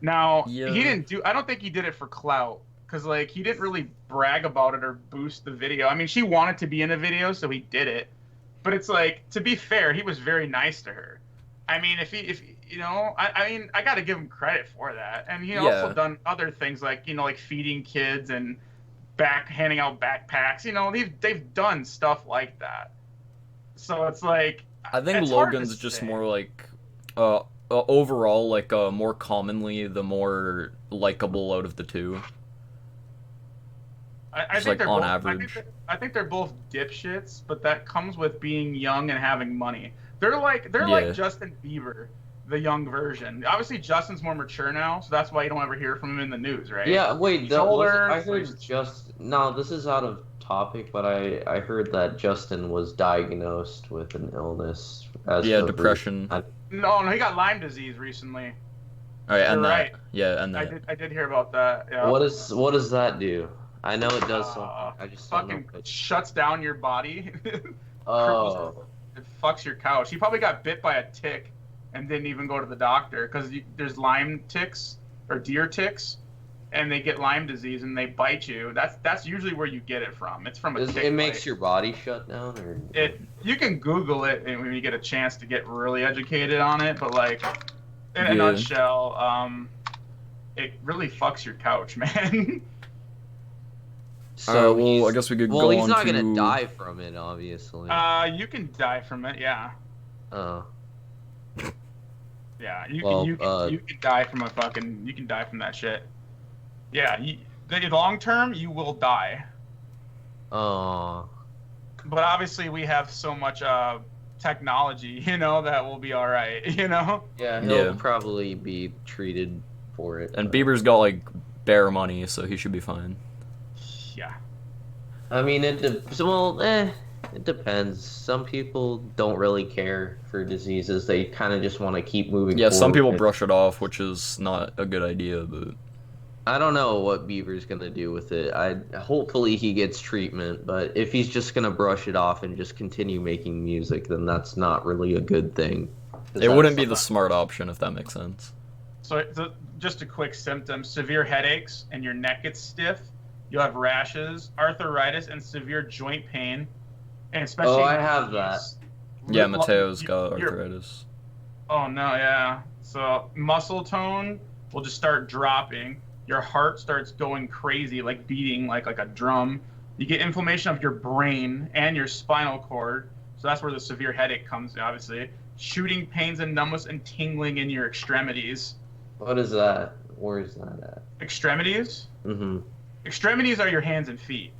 Speaker 2: Now
Speaker 1: Yeah.
Speaker 2: he didn't do. I don't think he did it for clout, because like he didn't really brag about it or boost the video. I mean, she wanted to be in the video, so he did it. But it's like, to be fair, he was very nice to her. I mean, if you know, I mean, I got to give him credit for that. And he also
Speaker 1: Yeah.
Speaker 2: done other things like, you know, like feeding kids and handing out backpacks. You know, they've done stuff like that. So it's like,
Speaker 1: I think
Speaker 2: it's hard to
Speaker 1: Logan's just
Speaker 2: say.
Speaker 1: more like overall like more commonly the more likable out of the two.
Speaker 2: I
Speaker 1: Just,
Speaker 2: think
Speaker 1: like,
Speaker 2: they're
Speaker 1: on
Speaker 2: both,
Speaker 1: average.
Speaker 2: I think they're both dipshits, but that comes with being young and having money. They're
Speaker 1: Yeah.
Speaker 2: like Justin Bieber, the young version. Obviously, Justin's more mature now, so that's why you don't ever hear from him in the news, right?
Speaker 3: Yeah, wait,
Speaker 2: He's
Speaker 3: that was,
Speaker 2: older,
Speaker 3: I
Speaker 2: so
Speaker 3: heard
Speaker 2: he's-
Speaker 3: just... No, this is out of topic, but I heard that Justin was diagnosed with an illness.
Speaker 1: Yeah, depression.
Speaker 2: No, he got Lyme disease recently.
Speaker 1: All right, and
Speaker 2: You're
Speaker 1: that.
Speaker 2: right.
Speaker 1: Yeah, and
Speaker 2: I
Speaker 1: that.
Speaker 2: did hear about that. Yeah.
Speaker 3: What does that do? I know it does something. I just don't know.
Speaker 2: Fucking shuts down your body.
Speaker 3: Oh.
Speaker 2: It fucks your couch. He probably got bit by a tick and didn't even go to the doctor because there's Lyme ticks or deer ticks, and they get Lyme disease and they bite you, that's usually where you get it from. It's from a tick
Speaker 3: It makes
Speaker 2: bite.
Speaker 3: your body shut down, or
Speaker 2: You can Google it and when you get a chance to get really educated on it, but like in a
Speaker 1: Yeah.
Speaker 2: nutshell, it really fucks your couch, man.
Speaker 3: so
Speaker 1: well,
Speaker 3: he's,
Speaker 1: I guess we could
Speaker 3: well,
Speaker 1: go
Speaker 3: he's
Speaker 1: on
Speaker 3: not
Speaker 1: to...
Speaker 3: gonna die from it, obviously.
Speaker 2: You can die from it, yeah.
Speaker 3: Oh.
Speaker 2: Yeah,
Speaker 3: Well,
Speaker 2: you can die from you can die from that shit. Yeah, the long term you will die.
Speaker 3: Oh.
Speaker 2: But obviously we have so much technology, that will be all right,
Speaker 3: Yeah, he'll
Speaker 1: Yeah.
Speaker 3: probably be treated for it.
Speaker 1: And
Speaker 3: but-
Speaker 1: Bieber's got like bare money, so he should be fine.
Speaker 2: Yeah.
Speaker 3: I mean, it depends. Some people don't really care for diseases. They kind of just want to keep moving
Speaker 1: Yeah, some people
Speaker 3: forward.
Speaker 1: brush it off, which is not a good idea, but...
Speaker 3: I don't know what Bieber's gonna do with it. Hopefully he gets treatment, but if he's just gonna brush it off and just continue making music, then that's not really a good thing.
Speaker 1: It wouldn't be the smart option, if that makes sense.
Speaker 2: So just a quick symptom: severe headaches and your neck gets stiff. You'll have rashes, arthritis, and severe joint pain, and especially.
Speaker 3: Oh, I have that.
Speaker 1: Yeah, Mateo's got arthritis.
Speaker 2: Oh no, yeah. So muscle tone will just start dropping. Your heart starts going crazy, like beating like a drum. You get inflammation of your brain and your spinal cord. So that's where the severe headache comes, obviously. Shooting pains and numbness and tingling in your extremities.
Speaker 3: What is that? Where is that at?
Speaker 2: Extremities?
Speaker 3: Mm-hmm.
Speaker 2: Extremities are your hands and feet.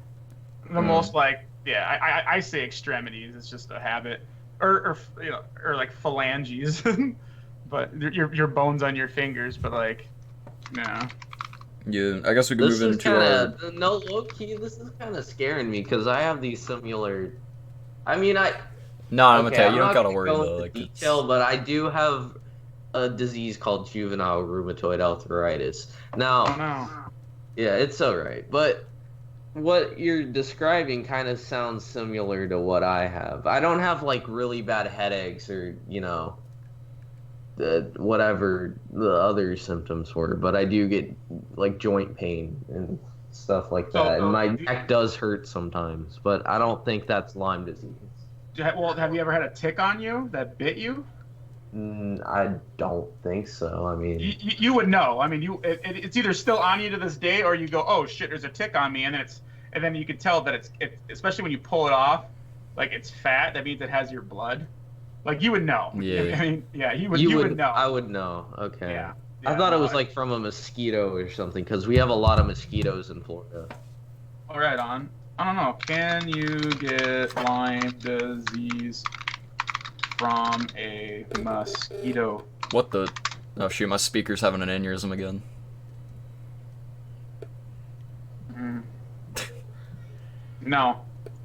Speaker 2: The most like, yeah, I say extremities. It's just a habit, or like phalanges, but your bones on your fingers. But like, no.
Speaker 1: Yeah, I guess we can
Speaker 3: This
Speaker 1: move
Speaker 3: is
Speaker 1: into
Speaker 3: kind of no low key. This is kind of scaring me because I have these similar. I mean,
Speaker 1: No,
Speaker 3: okay,
Speaker 1: Mateo,
Speaker 3: I'm
Speaker 1: you don't
Speaker 3: not
Speaker 1: gotta
Speaker 3: gonna
Speaker 1: worry
Speaker 3: go
Speaker 1: though.
Speaker 3: into
Speaker 1: Like,
Speaker 3: detail, but I do have a disease called juvenile rheumatoid arthritis. Now,
Speaker 2: Oh no.
Speaker 3: yeah, it's alright, but what you're describing kind of sounds similar to what I have. I don't have like really bad headaches or whatever the other symptoms were, but I do get like joint pain and stuff like that, and my neck does hurt sometimes, but I don't think that's Lyme disease.
Speaker 2: Well, have you ever had a tick on you that bit you?
Speaker 3: I don't think so. I mean,
Speaker 2: You would know. I mean, it's either still on you to this day, or you go, oh shit, there's a tick on me, and then you can tell that it's especially when you pull it off, like it's fat. That means it has your blood. Like you would know.
Speaker 1: Yeah.
Speaker 2: I mean, yeah, you would know.
Speaker 3: I would know. Okay.
Speaker 2: Yeah.
Speaker 3: I thought it was like from a mosquito or something, because we have a lot of mosquitoes in Florida.
Speaker 2: All right, on. I don't know. Can you get Lyme disease from a mosquito?
Speaker 1: what the? Oh shoot, my speaker's having an aneurysm again.
Speaker 2: No,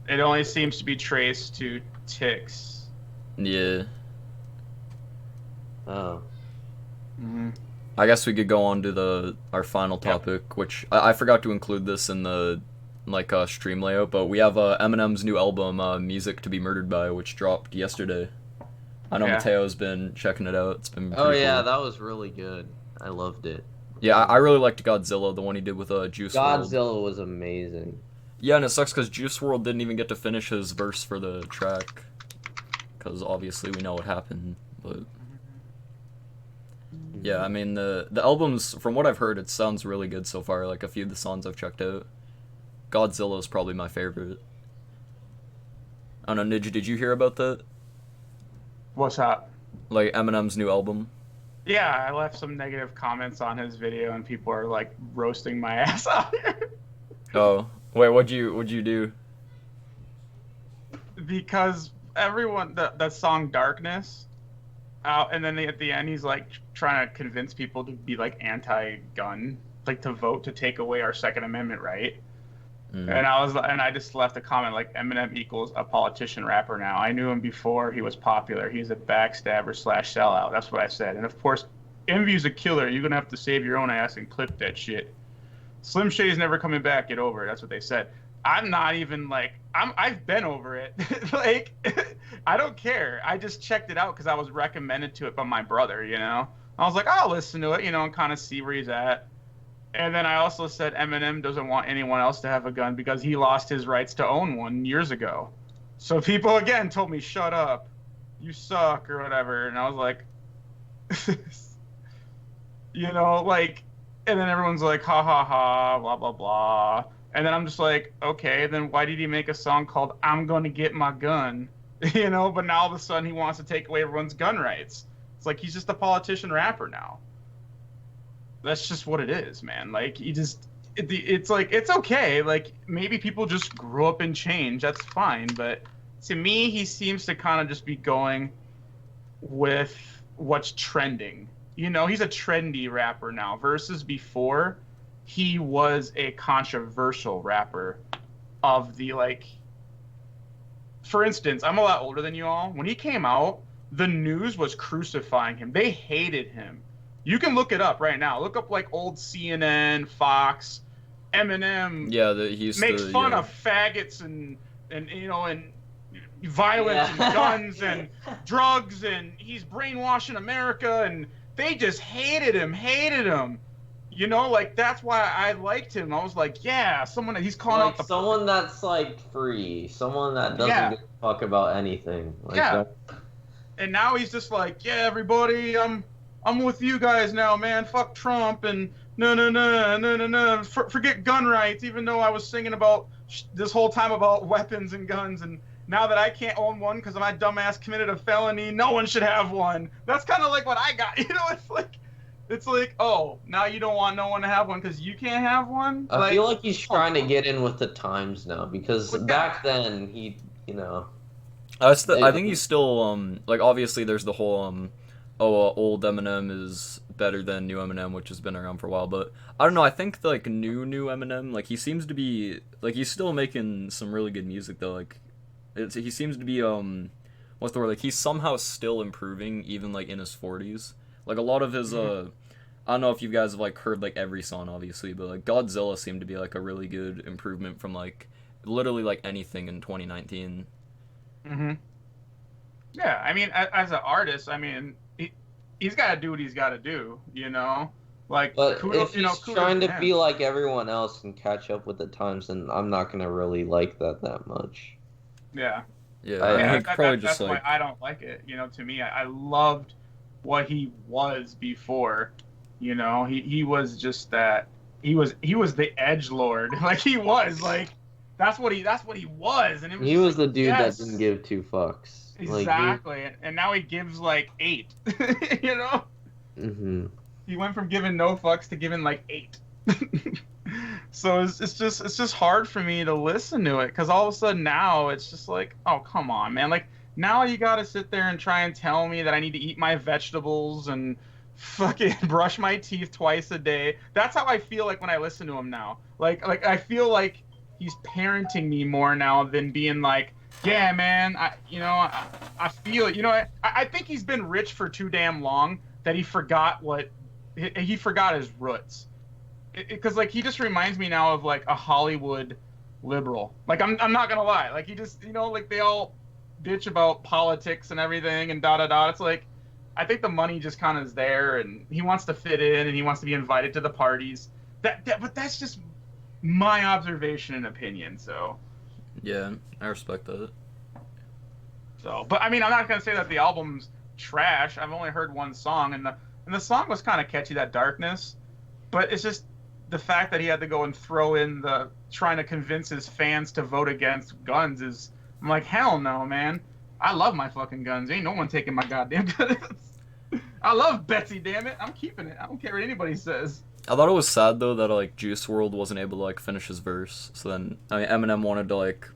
Speaker 2: it only seems to be traced to ticks.
Speaker 1: Yeah.
Speaker 3: Oh.
Speaker 2: Mm-hmm.
Speaker 1: I guess we could go on to our final topic, which I forgot to include this in the stream layout, but we have Eminem's new album, "Music to Be Murdered By," which dropped yesterday. I know Mateo's been checking it out. It's been pretty
Speaker 3: yeah,
Speaker 1: cool.
Speaker 3: that was really good. I loved it.
Speaker 1: Yeah, I really liked Godzilla, the one he did with Juice WRLD.
Speaker 3: Godzilla was amazing.
Speaker 1: Yeah, and it sucks because Juice WRLD didn't even get to finish his verse for the track, because obviously we know what happened. But yeah, I mean the album's, from what I've heard, it sounds really good so far. Like a few of the songs I've checked out. Godzilla is probably my favorite. I don't know, Nidge, did you hear about that?
Speaker 2: What's up?
Speaker 1: Like Eminem's new album?
Speaker 2: Yeah, I left some negative comments on his video, and people are like roasting my ass out here.
Speaker 1: Oh, wait, what'd you do?
Speaker 2: Because everyone, that song "Darkness," and then at the end he's like trying to convince people to be like anti-gun, like to vote to take away our Second Amendment right. And I just left a comment like, Eminem equals a politician rapper now. I knew him before he was popular. He's a backstabber / sellout. That's what I said. And of course, Envy's a killer. You're gonna have to save your own ass and clip that shit. Slim Shady's never coming back. Get over it. That's what they said. I'm not even like, I've been over it. Like, I don't care. I just checked it out because I was recommended to it by my brother. I was like, I'll listen to it, and kind of see where he's at. And then I also said Eminem doesn't want anyone else to have a gun because he lost his rights to own one years ago. So people again told me, "Shut up, you suck" or whatever, and I was like, like, and then everyone's like, "Ha ha ha," blah blah blah, and then I'm just like, okay, then why did he make a song called "I'm Gonna Get My Gun"? But now all of a sudden he wants to take away everyone's gun rights. It's like he's just a politician rapper now. That's just what it is, man. Like it's like it's okay. Like maybe people just grew up and change. That's fine. But to me, he seems to kind of just be going with what's trending. He's a trendy rapper now versus before he was a controversial rapper of the like. For instance, I'm a lot older than you all. When he came out, the news was crucifying him. They hated him. You can look it up right now. Look up like old CNN, Fox, Eminem.
Speaker 1: Yeah,
Speaker 2: makes fun of faggots and violence and guns and drugs, and he's brainwashing America, and they just hated him. Like that's why I liked him. I was like, yeah, someone he's calling
Speaker 3: like
Speaker 2: out the
Speaker 3: someone that's like free, someone that doesn't give a fuck about anything. Like
Speaker 2: yeah. And now he's just like, yeah, everybody, I'm with you guys now, man. Fuck Trump and no. Forget gun rights, even though I was singing about this whole time about weapons and guns. And now that I can't own one because my dumbass committed a felony, no one should have one. That's kind of like what I got. It's like, oh, now you don't want no one to have one because you can't have one?
Speaker 3: I feel like he's trying to get in with the times now because back then he,
Speaker 1: I think he's still like obviously there's the whole old Eminem is better than new Eminem, which has been around for a while, but I don't know, I think like new Eminem, like he seems to be like he's still making some really good music though. Like he seems to be what's the word, like he's somehow still improving even like in his 40s. Like a lot of his I don't know if you guys have like heard like every song obviously, but like Godzilla seemed to be like a really good improvement from like literally like anything in 2019.
Speaker 2: Yeah, I mean, as an artist, I mean, he's got to do what he's got to do, Like,
Speaker 3: but
Speaker 2: kudos,
Speaker 3: if he's trying to be like everyone else and catch up with the times, then I'm not gonna really like that much.
Speaker 2: Yeah.
Speaker 1: Yeah,
Speaker 2: that's why I don't like it. To me, I loved what he was before. He was just that. He was the edgelord. Like he was like. That's what he was, and
Speaker 3: he was the dude that didn't give two fucks.
Speaker 2: Exactly, and now he gives like 8. He went from giving no fucks to giving like 8. So it's just hard for me to listen to it because all of a sudden now it's just like, oh come on, man! Like now you got to sit there and try and tell me that I need to eat my vegetables and fucking brush my teeth twice a day. That's how I feel like when I listen to him now. Like I feel like he's parenting me more now than being like, yeah, man, I feel it. I think he's been rich for too damn long that he forgot his roots. Because like he just reminds me now of like a Hollywood liberal. Like I'm not gonna lie, like he just like they all bitch about politics and everything and da da da. It's like I think the money just kind of is there, and he wants to fit in, and he wants to be invited to the parties. But that's just my observation and opinion. So
Speaker 1: yeah, I respect that.
Speaker 2: So, but I mean, I'm not gonna say that the album's trash. I've only heard one song, and the song was kind of catchy, that Darkness. But it's just the fact that he had to go and throw in the trying to convince his fans to vote against guns is. I'm like, hell no, man. I love my fucking guns. Ain't no one taking my goddamn guns. I love Betsy, damn it. I'm keeping it. I don't care what anybody says.
Speaker 1: I thought it was sad though that like Juice WRLD wasn't able to like finish his verse. So then Eminem wanted to like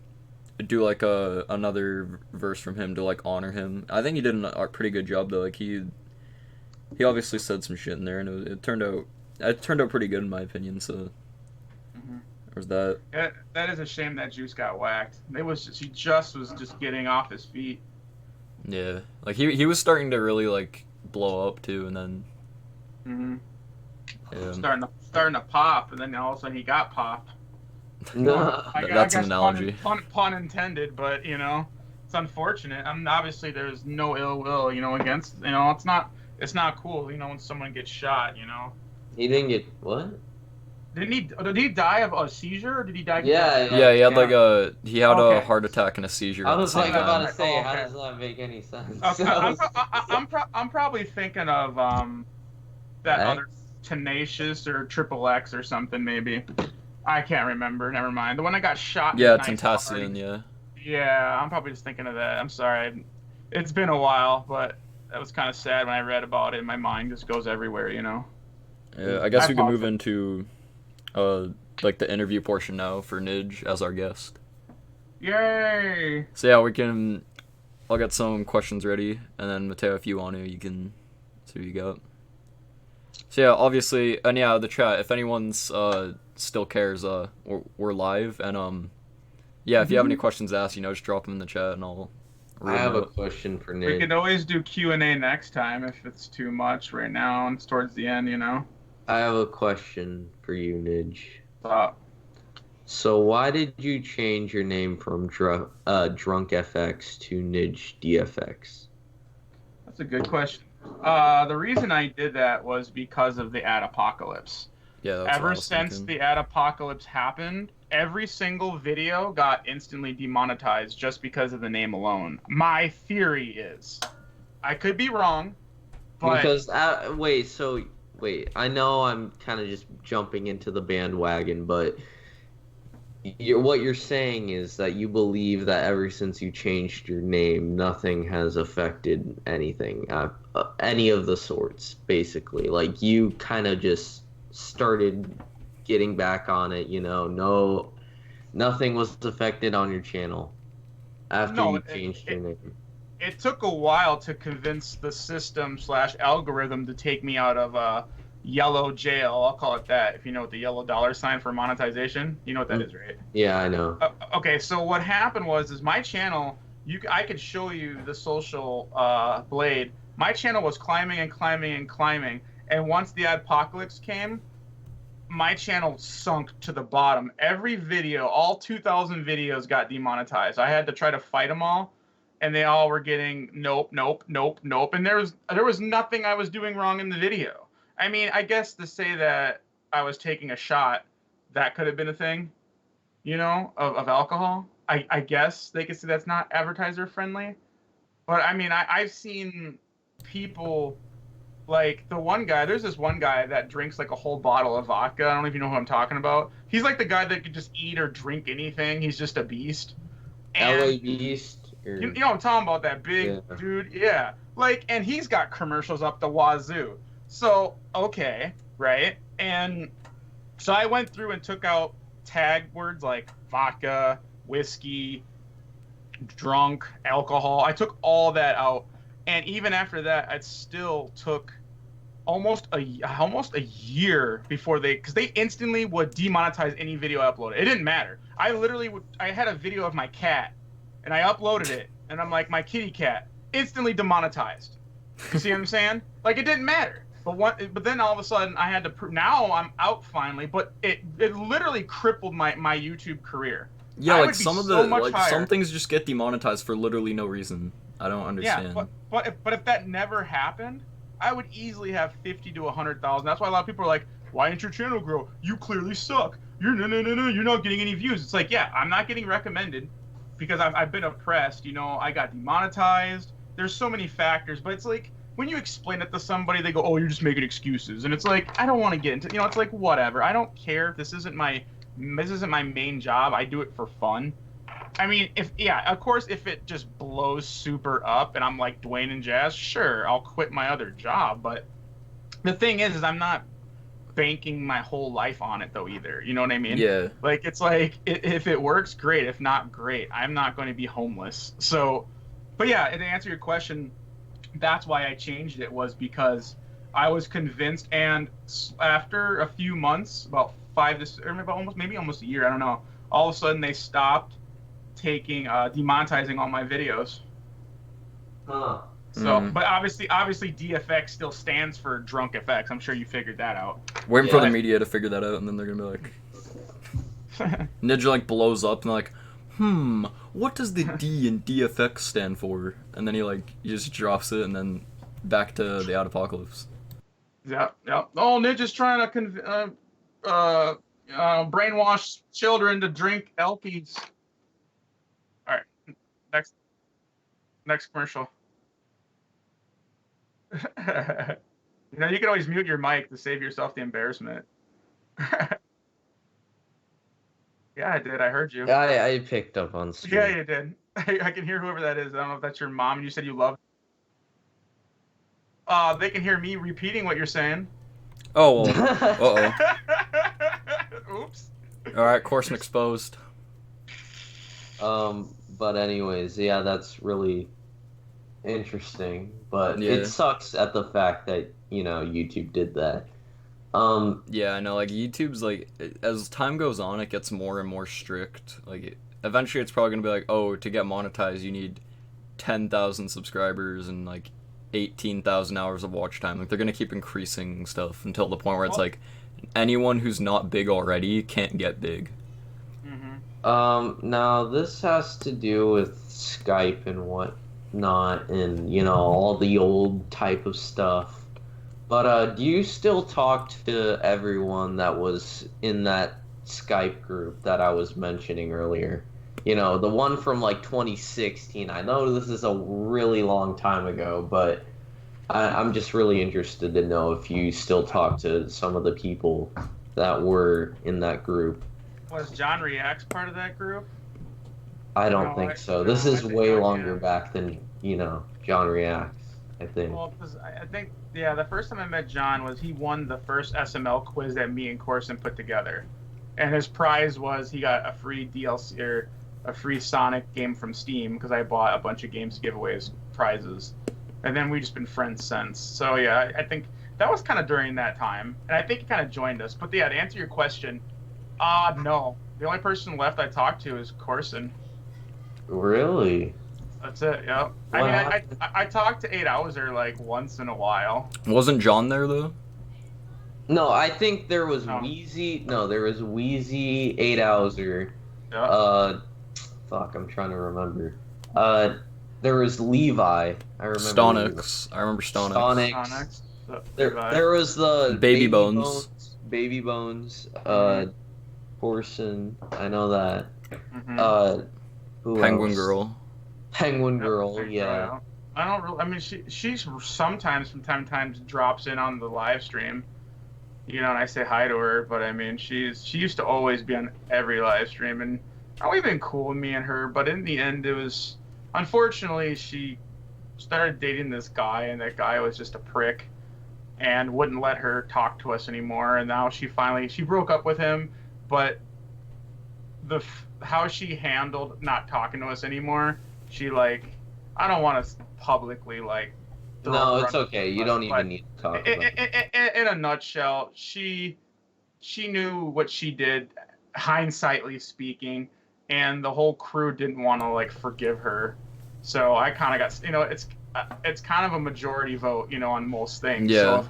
Speaker 1: do like another verse from him to like honor him. I think he did a pretty good job though. Like he obviously said some shit in there, and it turned out pretty good in my opinion. So there's that.
Speaker 2: Yeah, that is a shame that Juice got whacked. He was just getting off his feet.
Speaker 1: Yeah, like he was starting to really like blow up too, and then yeah.
Speaker 2: starting to pop, and then all of a sudden he got popped.
Speaker 1: That's an analogy.
Speaker 2: Pun intended, but it's unfortunate. I mean, obviously there's no ill will, against it's not cool, when someone gets shot.
Speaker 3: He didn't get what?
Speaker 2: Did he die of a seizure or did he die?
Speaker 3: Yeah,
Speaker 1: Yeah, he had like
Speaker 3: yeah.
Speaker 1: he had a
Speaker 2: Okay.
Speaker 1: heart attack and a seizure
Speaker 3: I
Speaker 1: at the
Speaker 3: was
Speaker 1: same
Speaker 3: like about
Speaker 1: time.
Speaker 3: to say,
Speaker 2: Oh,
Speaker 3: how
Speaker 2: okay.
Speaker 3: does that make any sense?
Speaker 2: Okay. I'm probably thinking of that
Speaker 3: X?
Speaker 2: other Tenacious or Triple X or something maybe. I can't remember. Never mind. The one that got shot in his
Speaker 1: Yeah,
Speaker 2: nice car.
Speaker 1: Tentacion, yeah.
Speaker 2: Yeah, I'm probably just thinking of that. I'm sorry. It's been a while, but that was kind of sad when I read about it. My mind just goes everywhere, you know.
Speaker 1: Yeah, I
Speaker 2: I
Speaker 1: guess we can move
Speaker 2: apologize.
Speaker 1: into uh like the interview portion now for Nidge as our guest.
Speaker 2: Yay!
Speaker 1: So yeah, we can. I'll get some questions ready, and then Mateo, if you want to, you can see what you got. So yeah, obviously, and yeah, the chat. If anyone's still cares, we're live, and yeah, if you have any questions to ask, just drop them in the chat, and I'll
Speaker 3: I
Speaker 1: read them
Speaker 3: have a
Speaker 1: out.
Speaker 3: question for
Speaker 2: We
Speaker 3: Nidge.
Speaker 2: could always do Q&A next time if it's too much right now and it's towards the end, you know.
Speaker 3: I have a question for you, Nidge.
Speaker 2: Uh,
Speaker 3: So why did you change your name from Drunk FX to NidgeDFX?
Speaker 2: that's a good question. The reason I did that was because of the ad apocalypse.
Speaker 1: Yeah, that's what I
Speaker 2: Ever
Speaker 1: was
Speaker 2: since
Speaker 1: thinking.
Speaker 2: the ad apocalypse happened, every single video got instantly demonetized just because of the name alone. My theory is, I could be wrong, but
Speaker 3: Because wait, I know I'm kind of just jumping into the bandwagon, but what you're saying is that you believe that ever since you changed your name, nothing has affected anything, any of the sorts, basically. Like you kind of just started getting back on it, no, nothing was affected on your channel after
Speaker 2: no,
Speaker 3: you changed your name.
Speaker 2: it took a while to convince the system slash algorithm to take me out of yellow jail. I'll call it that. If you know what the yellow dollar sign for monetization, you know what that
Speaker 3: Mm,
Speaker 2: is, right?
Speaker 3: yeah, I know.
Speaker 2: Okay, so what happened was my channel. I could show you the social blade. My channel was climbing and climbing and climbing, and once the apocalypse came, my channel sunk to the bottom. Every video, all 2,000 videos got demonetized. I had to try to fight them all, and they all were getting nope, nope, nope, nope. And there was nothing I was doing wrong in the video. I mean, I guess to say that I was taking a shot, that could have been a thing, of alcohol. I guess they could say that's not advertiser friendly. But I mean, I've seen people like there's this one guy that drinks like a whole bottle of vodka. I don't know if you know who I'm talking about. He's like the guy that could just eat or drink anything. He's just a beast. And
Speaker 3: LA Beast
Speaker 2: you
Speaker 3: or
Speaker 2: know what I'm talking about, that big
Speaker 3: yeah.
Speaker 2: dude? Yeah. Like, and he's got commercials up the wazoo. So, okay, right? And so I went through and took out tag words like vodka, whiskey, drunk, alcohol. I took all that out. And even after that, it still took almost a year before because they instantly would demonetize any video I uploaded. It didn't matter. I had a video of my cat and I uploaded it and I'm like, my kitty cat, instantly demonetized. You see what I'm saying? Like, it didn't matter. But then all of a sudden I had to prove. Now I'm out finally, but it literally crippled my YouTube career.
Speaker 1: Yeah,
Speaker 2: I
Speaker 1: like
Speaker 2: would be
Speaker 1: some of
Speaker 2: so
Speaker 1: the
Speaker 2: much
Speaker 1: like
Speaker 2: higher.
Speaker 1: some things just get demonetized for literally no reason. I don't
Speaker 2: Yeah,
Speaker 1: understand.
Speaker 2: but if that never happened, I would easily have 50 to 100,000. That's why a lot of people are like, "Why didn't your channel grow? You clearly suck. You're no. You're not getting any views." It's like, yeah, I'm not getting recommended because I've been oppressed. I got demonetized. There's so many factors, but it's like when you explain it to somebody, they go, "Oh, you're just making excuses," and it's like, I don't want to get into. It's like whatever. I don't care if this isn't my main job. I do it for fun. I mean, of course, if it just blows super up and I'm like Dwayne and Jazz, sure, I'll quit my other job. But the thing is I'm not banking my whole life on it though either. You know what I mean?
Speaker 1: Yeah.
Speaker 2: Like, it's like if it works, great. If not, great. I'm not going to be homeless. So, but yeah, to answer your question, that's why I changed it, was because I was convinced. And after a few months, about maybe almost a year, I don't know. All of a sudden, they stopped demonetizing all my videos.
Speaker 3: Huh.
Speaker 2: So, but obviously, DFX still stands for Drunk FX. I'm sure you figured that out.
Speaker 1: Waiting for the
Speaker 3: Yeah.
Speaker 1: media to figure that out, and then they're gonna be like, Ninja like blows up, and they're like, what does the D in DFX stand for? And then he just drops it, and then back to the Out Apocalypse.
Speaker 2: Yeah. Oh, Ninja's trying to brainwash children to drink Elkies. All right, next commercial. You know, you can always mute your mic to save yourself the embarrassment. Yeah, I did. I heard you.
Speaker 3: I picked up on screen.
Speaker 2: Yeah, you did. I can hear whoever that is. I don't know if that's your mom. And you said you love. They can hear me repeating what you're saying.
Speaker 1: Oh, well.
Speaker 2: Oops.
Speaker 1: All right, Corson exposed.
Speaker 3: But anyways, yeah, that's really interesting. But
Speaker 1: Yeah.
Speaker 3: it sucks at the fact that, you know, YouTube did that.
Speaker 1: Yeah, I know. Like YouTube's like, as time goes on, it gets more and more strict. Like, eventually, it's probably gonna be like, oh, to get monetized, you need 10,000 subscribers and like 18,000 hours of watch time. Like, they're gonna keep increasing stuff until the point where it's like, anyone who's not big already can't get big.
Speaker 3: Now this has to do with Skype and whatnot, and you know all the old type of stuff. But do you still talk to everyone that was in that Skype group that I was mentioning earlier? You know, the one from like 2016. I know this is a really long time ago, but I'm just really interested to know if you still talk to some of the people that were in that group.
Speaker 2: Was John Reacts part of that group?
Speaker 3: I don't
Speaker 2: No,
Speaker 3: think so.
Speaker 2: no,
Speaker 3: This
Speaker 2: I
Speaker 3: is
Speaker 2: think
Speaker 3: way
Speaker 2: not,
Speaker 3: longer
Speaker 2: yeah.
Speaker 3: back than, you know, John Reacts, I think.
Speaker 2: Well, because I think, yeah, the first time I met John was he won the first SML quiz that me and Corson put together. And his prize was he got a free DLC or a free Sonic game from Steam because I bought a bunch of games to give away as prizes. And then we've just been friends since. So, yeah, I think that was kind of during that time. And I think he kind of joined us. But, yeah, to answer your question, no. The only person left I talked to is Corson.
Speaker 3: Really?
Speaker 2: That's it, yep. I mean, I talked to 8 Hauser like once in a while.
Speaker 1: Wasn't John there though?
Speaker 3: No, I think there was
Speaker 2: No.
Speaker 3: Wheezy. No, there was Wheezy, 8 Hauser.
Speaker 2: Yep.
Speaker 3: Fuck, I'm trying to remember. There was Levi. I remember.
Speaker 1: Stonix. I remember Stonix.
Speaker 2: Sonics.
Speaker 3: There was the
Speaker 1: Baby Bones.
Speaker 3: Baby Bones. Corson. I know that.
Speaker 2: Mhm.
Speaker 3: Who
Speaker 1: Penguin
Speaker 3: else?
Speaker 1: Girl.
Speaker 3: Penguin
Speaker 2: Yep,
Speaker 3: Girl.
Speaker 2: figured
Speaker 3: Yeah.
Speaker 2: it out. I don't really. I mean, she's sometimes from time to time drops in on the live stream, you know, and I say hi to her. But I mean, she used to always be on every live stream, and always been cool with me and her. But in the end, it was unfortunately she started dating this guy, and that guy was just a prick, and wouldn't let her talk to us anymore. And now she broke up with him, but how she handled not talking to us anymore, she like, I don't want to publicly like.
Speaker 3: No, it's okay. You don't even need to talk about it.
Speaker 2: In a nutshell, she knew what she did, hindsightly speaking, and the whole crew didn't want to like forgive her. So I kind of got, you know, it's kind of a majority vote, you know, on most things.
Speaker 1: Yeah.
Speaker 2: So if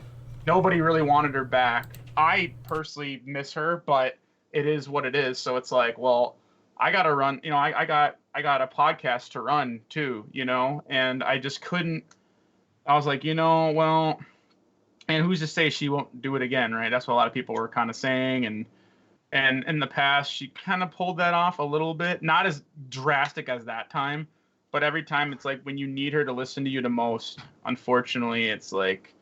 Speaker 2: nobody really wanted her back. I personally miss her, but it is what it is. So it's like, well, I got to run, you know, I got a podcast to run too, you know, and I just couldn't. I was like, you know, well, and who's to say she won't do it again, right? That's what a lot of people were kind of saying, and in the past she kind of pulled that off a little bit, not as drastic as that time, but every time it's like when you need her to listen to you the most, unfortunately, it's like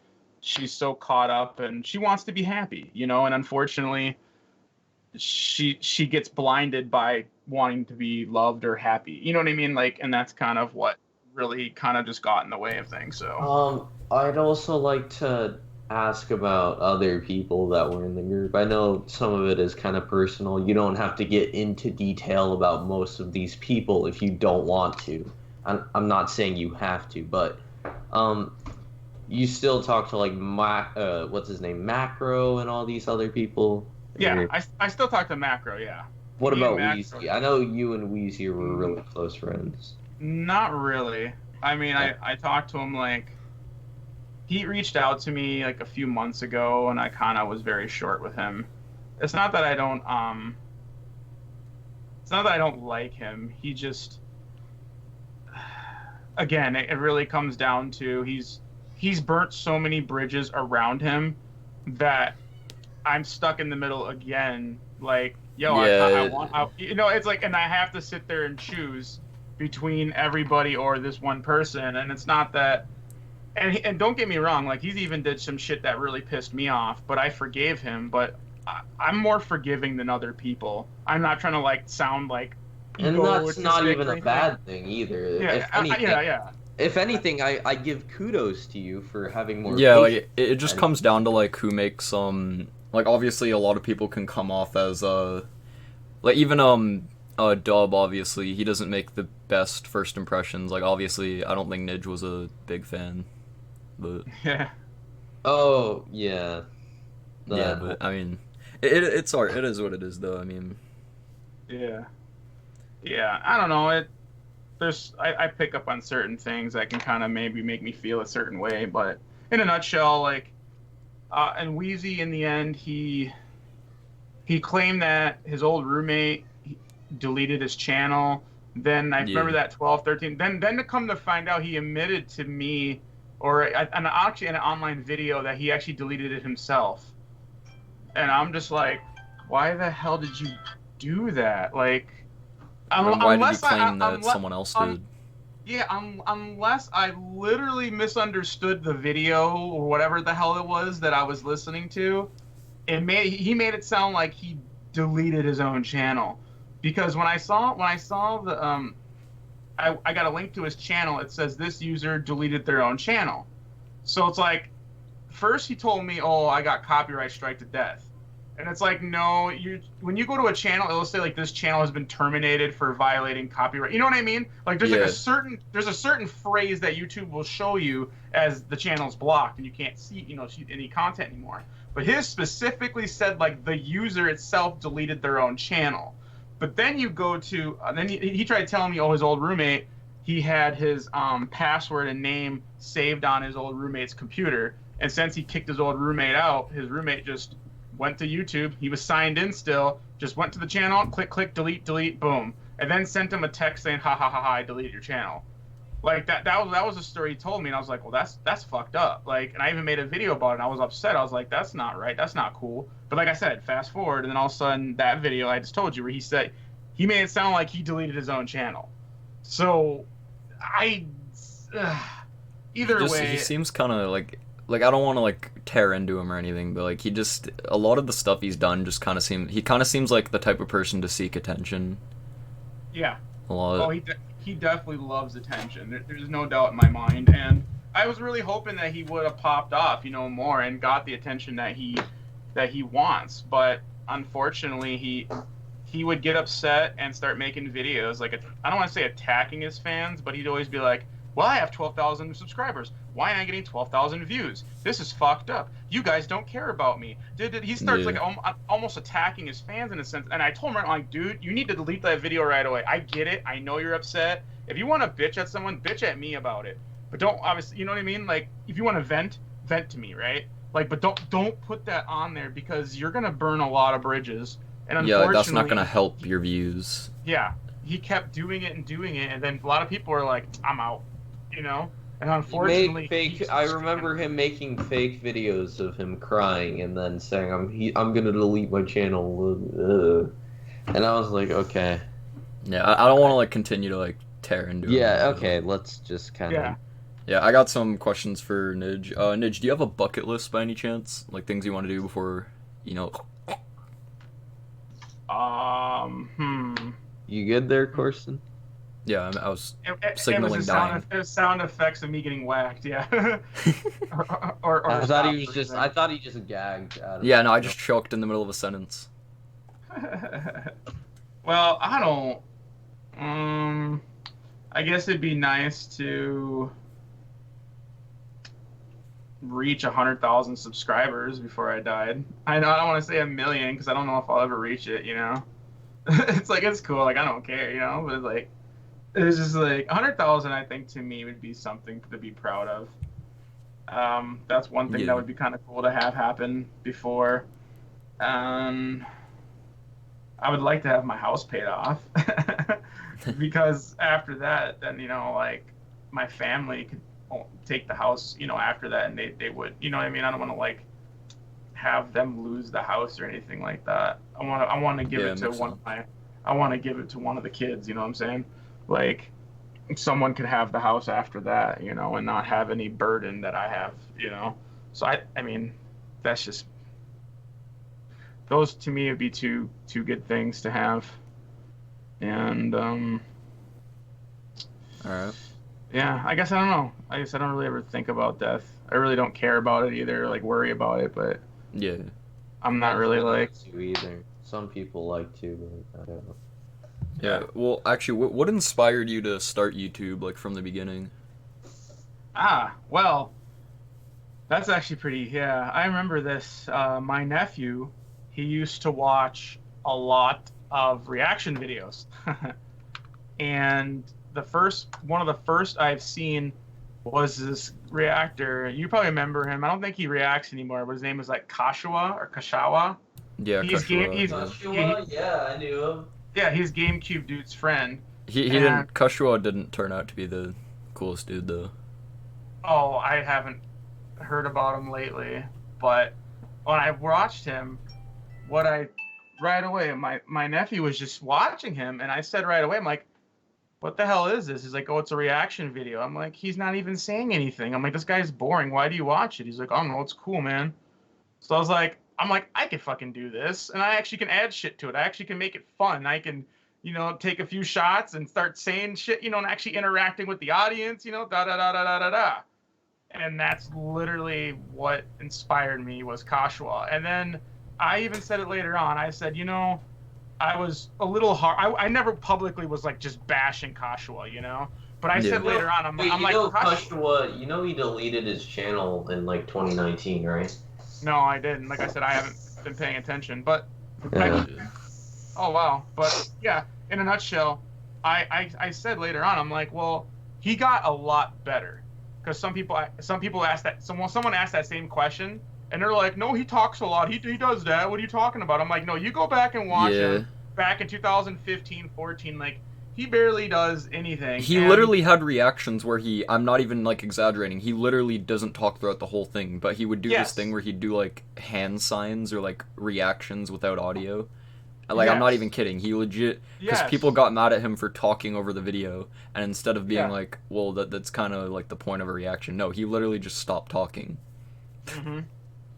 Speaker 2: she's so caught up and she wants to be happy, you know, and unfortunately she gets blinded by wanting to be loved or happy, you know what I mean? Like, and that's kind of what really kind of just got in the way of things. So
Speaker 3: I'd also like to ask about other people that were in the group. I know some of it is kind of personal. You don't have to get into detail about most of these people if you don't want to. I'm not saying you have to, but you still talk to like what's his name, Macro, and all these other people.
Speaker 2: yeah,
Speaker 3: Or-
Speaker 2: I still talk to Macro. Yeah.
Speaker 3: What
Speaker 2: Me and
Speaker 3: about
Speaker 2: Macro.
Speaker 3: Wheezy? I know you and Wheezy were really close friends.
Speaker 2: Not really. I mean, I talked to him, like, he reached out to me like a few months ago, and I kind of was very short with him. It's not that I don't like him. He just, again, it really comes down to he's burnt so many bridges around him that I'm stuck in the middle again. Like, yo, I
Speaker 1: Yeah.
Speaker 2: want, it's like, and I have to sit there and choose between everybody or this one person, and it's not that. And don't get me wrong, like he's even did some shit that really pissed me off, but I forgave him. But I'm more forgiving than other people. I'm not trying to like sound like
Speaker 3: And that's not
Speaker 2: egotistic
Speaker 3: even
Speaker 2: or
Speaker 3: a
Speaker 2: anything.
Speaker 3: bad thing either. If anything,
Speaker 2: Yeah.
Speaker 3: if anything, I give kudos to you for having more
Speaker 1: Yeah, like
Speaker 3: patience.
Speaker 1: it just comes down to like who makes like obviously a lot of people can come off as like even Dub, obviously he doesn't make the best first impressions. Like obviously I don't think Nidge was a big fan, but
Speaker 2: Yeah.
Speaker 3: Oh yeah,
Speaker 1: yeah,
Speaker 3: that
Speaker 1: but I mean it's art. It is what it is though. I mean,
Speaker 2: Yeah. Yeah. I don't know. I pick up on certain things that can kind of maybe make me feel a certain way, but in a nutshell, like, and Wheezy in the end, he claimed that his old roommate deleted his channel. Then I remember
Speaker 1: yeah.
Speaker 2: that 12, 13. Then to come to find out, he admitted to me, or actually in an online video, that he actually deleted it himself. And I'm just like, why the hell did you do that? Like,
Speaker 1: And why did he
Speaker 2: unless
Speaker 1: claim that someone else did?
Speaker 2: yeah, unless I literally misunderstood the video or whatever the hell it was that I was listening to, he made it sound like he deleted his own channel, because when I saw the I got a link to his channel. It says this user deleted their own channel. So it's like, first he told me, oh, I got copyright strike to death. And it's like, no, when you go to a channel, it'll say like this channel has been terminated for violating copyright. You know what I mean? Like there's like
Speaker 1: Yeah.
Speaker 2: a certain phrase that YouTube will show you as the channel's blocked and you can't see any content anymore. But his specifically said like the user itself deleted their own channel. But then you go to then he tried telling me, oh, his old roommate, he had his password and name saved on his old roommate's computer, and since he kicked his old roommate out, his roommate just went to YouTube. He was signed in still, just went to the channel, click, delete, boom. And then sent him a text saying, ha, ha, ha, ha, I deleted your channel. Like, that was a story he told me, and I was like, well, that's fucked up. Like, and I even made a video about it, and I was upset. I was like, that's not right. That's not cool. But like I said, fast forward, and then all of a sudden, that video I just told you, where he said, he made it sound like he deleted his own channel. So, either way.
Speaker 1: He seems kind of like I don't want to like tear into him or anything, but like a lot of the stuff he's done just kind of seems like the type of person to seek attention.
Speaker 2: Yeah.
Speaker 1: A lot.
Speaker 2: Oh, he definitely loves attention. There's no doubt in my mind, and I was really hoping that he would have popped off, more and got the attention that he wants. But unfortunately, he would get upset and start making videos like I don't want to say attacking his fans, but he'd always be like, well, I have 12,000 subscribers. Why am I getting 12,000 views? This is fucked up. You guys don't care about me. He starts like almost attacking his fans in a sense. And I told him, I'm like, dude, you need to delete that video right away. I get it. I know you're upset. If you want to bitch at someone, bitch at me about it. But don't, obviously, you know what I mean? Like, if you want to vent to me, right? Like, but don't put that on there, because you're gonna burn a lot of bridges. And unfortunately,
Speaker 1: yeah, that's not gonna help your views.
Speaker 2: Yeah, he kept doing it, and then a lot of people are like, I'm out. And unfortunately,
Speaker 3: I remember him making fake videos of him crying and then saying, "I'm gonna delete my channel," and I was like, okay.
Speaker 1: Yeah, I don't want to like continue to like tear into him.
Speaker 3: Yeah, okay, let's just kind of.
Speaker 1: Yeah, I got some questions for Nidge. Nidge, do you have a bucket list by any chance? Like things you want to do before,
Speaker 3: You good there, Corson?
Speaker 1: Yeah, I was signaling dying.
Speaker 2: It was sound effects of me getting whacked. Yeah. or
Speaker 3: I thought he just gagged.
Speaker 1: Yeah, no, I just choked in the middle of a sentence.
Speaker 2: Well, I don't. I guess it'd be nice to reach 100,000 subscribers before I died. I know I don't want to say 1 million because I don't know if I'll ever reach it. It's like, it's cool. Like, I don't care. But it's like. It's just like 100,000. I think to me would be something to be proud of. That's one thing that would be kind of cool to have happen before. I would like to have my house paid off, because after that, then like my family could take the house, after that, and they would, you know what I mean? I don't want to like have them lose the house or anything like that. I want to give
Speaker 1: Yeah,
Speaker 2: it to
Speaker 1: makes
Speaker 2: one
Speaker 1: sense.
Speaker 2: of my I want to give it to one of the kids, you know what I'm saying? Like someone could have the house after that, you know, and not have any burden that I have, you know. So I mean, that's just those to me would be two good things to have. And
Speaker 1: All right.
Speaker 2: yeah, I guess I don't know. I guess I don't really ever think about death. I really don't care about it either, like worry about it, but
Speaker 1: Yeah.
Speaker 2: I'm not really like,
Speaker 3: to either. Some people like to, but I don't know.
Speaker 1: Yeah. Well, actually, what inspired you to start YouTube, like from the beginning?
Speaker 2: well, that's actually pretty, yeah. I remember this. My nephew, he used to watch a lot of reaction videos. And one of the first I've seen was this reactor. You probably remember him. I don't think he reacts anymore, but his name is like Kashawa or Kashawa.
Speaker 1: Yeah,
Speaker 2: He's game.
Speaker 1: Kushua.
Speaker 2: He's
Speaker 1: Yeah.
Speaker 3: Joshua? Yeah, I knew him.
Speaker 2: yeah. He's GameCube dude's friend.
Speaker 1: He
Speaker 2: And
Speaker 1: didn't. Kushua didn't turn out to be the coolest dude though.
Speaker 2: oh, I haven't heard about him lately, but when I watched him, what I right away, my nephew was just watching him, and I said right away, I'm like, what the hell is this? He's like, oh, it's a reaction video. I'm like, he's not even saying anything. I'm like, this guy's boring. Why do you watch it? He's like, I don't know, it's cool, man. So I'm like, I can fucking do this, and I actually can add shit to it. I actually can make it fun. I can, you know, take a few shots and start saying shit, you know, and actually interacting with the audience, you know, da da da da da da da. And that's literally what inspired me was Kashua. And then I even said it later on. I said, you know, I was a little hard. I never publicly was like just bashing Kashua, you know. But I said
Speaker 1: Yeah.
Speaker 2: later on,
Speaker 3: Wait,
Speaker 2: I'm
Speaker 3: you
Speaker 2: like,
Speaker 3: know
Speaker 2: Kashua.
Speaker 3: Joshua, you know he deleted his channel in like 2019, right?
Speaker 2: No, I didn't. Like I said, I haven't been paying attention. But
Speaker 3: Yeah.
Speaker 2: oh wow. But yeah, in a nutshell, I said later on, I'm like, well, he got a lot better because some people asked that someone asked that same question. And they're like, no, he talks a lot. He does that. What are you talking about? I'm like, no, you go back and watch
Speaker 1: Yeah.
Speaker 2: him back in 2015, 14. Like, he barely does anything.
Speaker 1: He
Speaker 2: And
Speaker 1: literally had reactions where I'm not even like exaggerating. He literally doesn't talk throughout the whole thing, but he would do
Speaker 2: Yes.
Speaker 1: this thing where he'd do like hand signs or like reactions without audio. Like I'm not
Speaker 2: Yes.
Speaker 1: even kidding. He legit because
Speaker 2: Yes.
Speaker 1: people got mad at him for talking over the video, and instead of being
Speaker 2: Yeah.
Speaker 1: like, well, that's kind of like the point of a reaction. No, he literally just stopped talking.
Speaker 2: hmm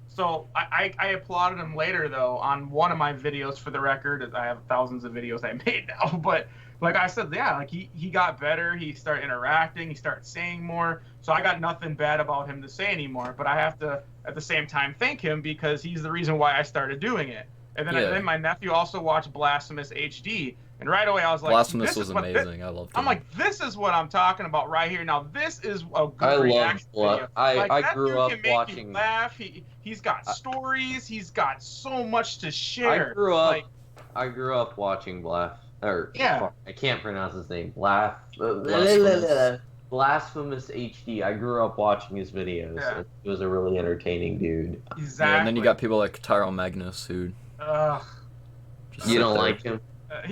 Speaker 2: So I applauded him later though on one of my videos. For the record, I have thousands of videos I made now, but like I said, yeah, like he got better. He started interacting. He started saying more. So I got nothing bad about him to say anymore. But I have to at the same time thank him because he's the reason why I started doing it. And then
Speaker 1: Yeah.
Speaker 2: then my nephew also watched Blasphemous HD, and right away I was like,
Speaker 1: Blasphemous
Speaker 2: this
Speaker 1: was
Speaker 2: is what
Speaker 1: amazing. I loved it.
Speaker 2: I'm like, this is what I'm talking about right here. Now, this is a good
Speaker 3: I love
Speaker 2: reaction video. Like,
Speaker 3: I
Speaker 2: that
Speaker 3: grew
Speaker 2: dude
Speaker 3: up
Speaker 2: can make
Speaker 3: watching.
Speaker 2: you laugh. He's got stories. He's got so much to share.
Speaker 3: I
Speaker 2: Like,
Speaker 3: grew up watching
Speaker 2: Yeah.
Speaker 3: I can't pronounce his name.
Speaker 1: Blasphemous.
Speaker 3: Blasphemous HD. I grew up watching his videos.
Speaker 2: Yeah.
Speaker 3: He was a really entertaining dude.
Speaker 2: exactly.
Speaker 1: Yeah, and then you got people like Tyrone Magnus who
Speaker 2: Ugh.
Speaker 1: just
Speaker 3: You
Speaker 1: sit
Speaker 3: don't
Speaker 1: there.
Speaker 3: like him?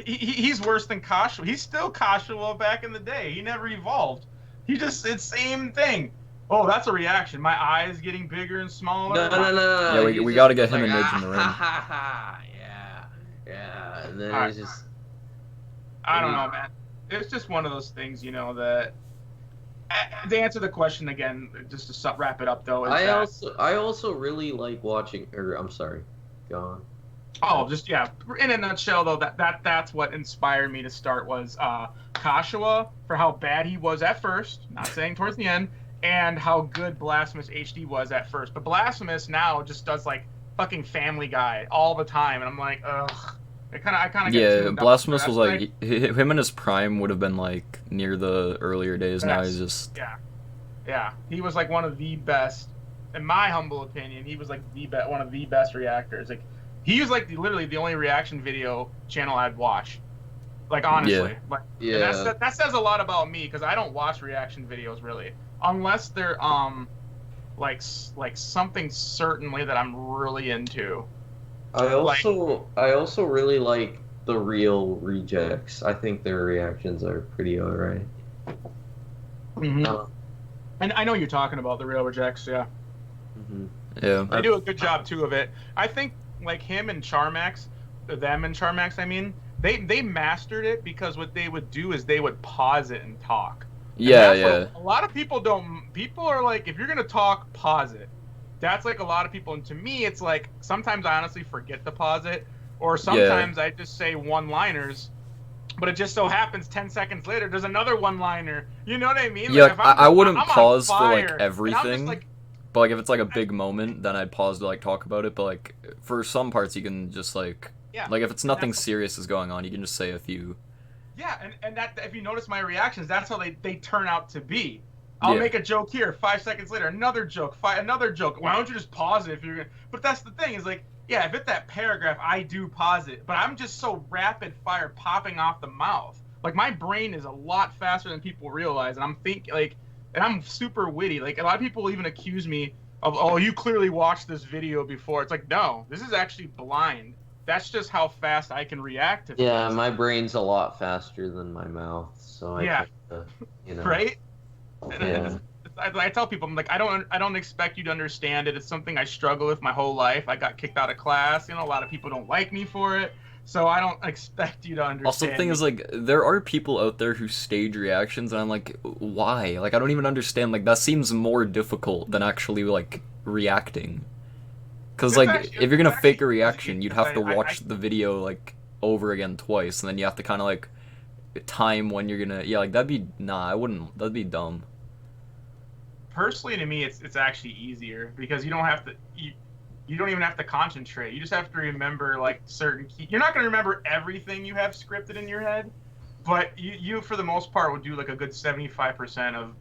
Speaker 2: He's worse than Kashua. He's still Kashua back in the day. He never evolved. It's same thing. Oh, that's a reaction. My eyes getting bigger and smaller.
Speaker 3: No.
Speaker 1: Yeah,
Speaker 3: He's
Speaker 1: we
Speaker 3: just
Speaker 1: gotta get him
Speaker 3: like,
Speaker 1: and Nidge in the ring.
Speaker 3: Yeah. And then
Speaker 2: Alright.
Speaker 3: it's just.
Speaker 2: I don't know, man. It's just one of those things, you know, that. To answer the question again, just to wrap it up, though, is
Speaker 3: I also really like watching. Or I'm sorry, go on.
Speaker 2: Oh, just yeah. In a nutshell, though, that's what inspired me to start was Kashua for how bad he was at first. Not saying towards the end, and how good Blasphemous HD was at first. But Blasphemous now just does like fucking Family Guy all the time, and I'm like, ugh. I kind of
Speaker 1: Yeah, Blasphemous was
Speaker 2: like
Speaker 1: like him in his prime would have been like near the earlier days. Now
Speaker 2: Yes.
Speaker 1: he's just
Speaker 2: yeah. He was like one of the best, in my humble opinion. He was like one of the best reactors. Like he was like literally the only reaction video channel I'd watch. Like honestly, like and that says a lot about me because I don't watch reaction videos really unless they're like something certainly that I'm really into.
Speaker 3: I also really like the real rejects. I think their reactions are pretty alright.
Speaker 2: Mm-hmm. And I know you're talking about the real rejects, yeah.
Speaker 3: Mm-hmm.
Speaker 1: Yeah.
Speaker 2: They do a good job too of it. I think like him and Charmax, them and Charmax, I mean, they mastered it because what they would do is they would pause it and talk. And
Speaker 1: Yeah,
Speaker 2: that's
Speaker 1: yeah.
Speaker 2: what a lot of people don't. People are like, if you're gonna talk, pause it. That's like a lot of people, and to me, it's like sometimes I honestly forget to pause it, or sometimes I just say one-liners. But it just so happens 10 seconds later, there's another one-liner. You know what I mean?
Speaker 1: Yeah,
Speaker 2: Like if
Speaker 1: I wouldn't
Speaker 2: I'm on
Speaker 1: pause for like
Speaker 2: fire, and I'm just
Speaker 1: everything.
Speaker 2: like,
Speaker 1: But like if it's like a big moment, then I'd pause to like talk about it. But like for some parts, you can just
Speaker 2: yeah.
Speaker 1: like if it's
Speaker 2: And
Speaker 1: nothing
Speaker 2: that's
Speaker 1: serious is going on, you can just say a few.
Speaker 2: Yeah, and that if you notice my reactions, that's how they turn out to be. I'll
Speaker 1: Yeah.
Speaker 2: make a joke here, 5 seconds later, another joke, another joke. Why don't you just pause it if you're gonna? But that's the thing is like, yeah, if it's that paragraph, I do pause it, but I'm just so rapid fire popping off the mouth. Like my brain is a lot faster than people realize, and I'm thinking like, and I'm super witty. Like a lot of people even accuse me of, oh, you clearly watched this video before. It's like, no, this is actually blind. That's just how fast I can react to things.
Speaker 3: Yeah, my brain's a lot faster than my mouth, so I
Speaker 2: Yeah.
Speaker 3: tend to, you know.
Speaker 2: Right?
Speaker 3: Yeah.
Speaker 2: I tell people, I'm like, I don't expect you to understand it. It's something I struggle with my whole life. I got kicked out of class. You know, a lot of people don't like me for it. So I don't expect you to understand.
Speaker 1: Also, the thing is, like, there are people out there who stage reactions, and I'm like, why? Like, I don't even understand. Like, that seems more difficult than actually, like, reacting. Because, like, if you're gonna fake a reaction, you'd have to watch the video, like, over again twice, and then you have to kind of, like, time when you're gonna... Yeah, like, that'd be... Nah, I wouldn't... That'd be dumb.
Speaker 2: Personally, to me, it's actually easier because you don't have to... You don't even have to concentrate. You just have to remember, like, certain key... You're not going to remember everything you have scripted in your head, but you, for the most part, would do, like, a good 75% of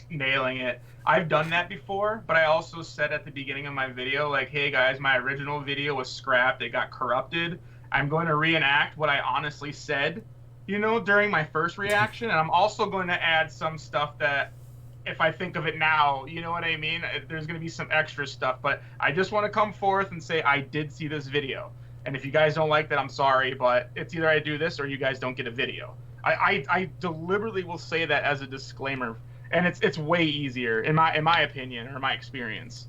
Speaker 2: nailing it. I've done that before, but I also said at the beginning of my video, like, hey, guys, my original video was scrapped. It got corrupted. I'm going to reenact what I honestly said, you know, during my first reaction, and I'm also going to add some stuff that... If I think of it now, you know what I mean? There's going to be some extra stuff, but I just want to come forth and say I did see this video. And if you guys don't like that, I'm sorry, but it's either I do this or you guys don't get a video. I deliberately will say that as a disclaimer, and it's way easier in my opinion or my experience.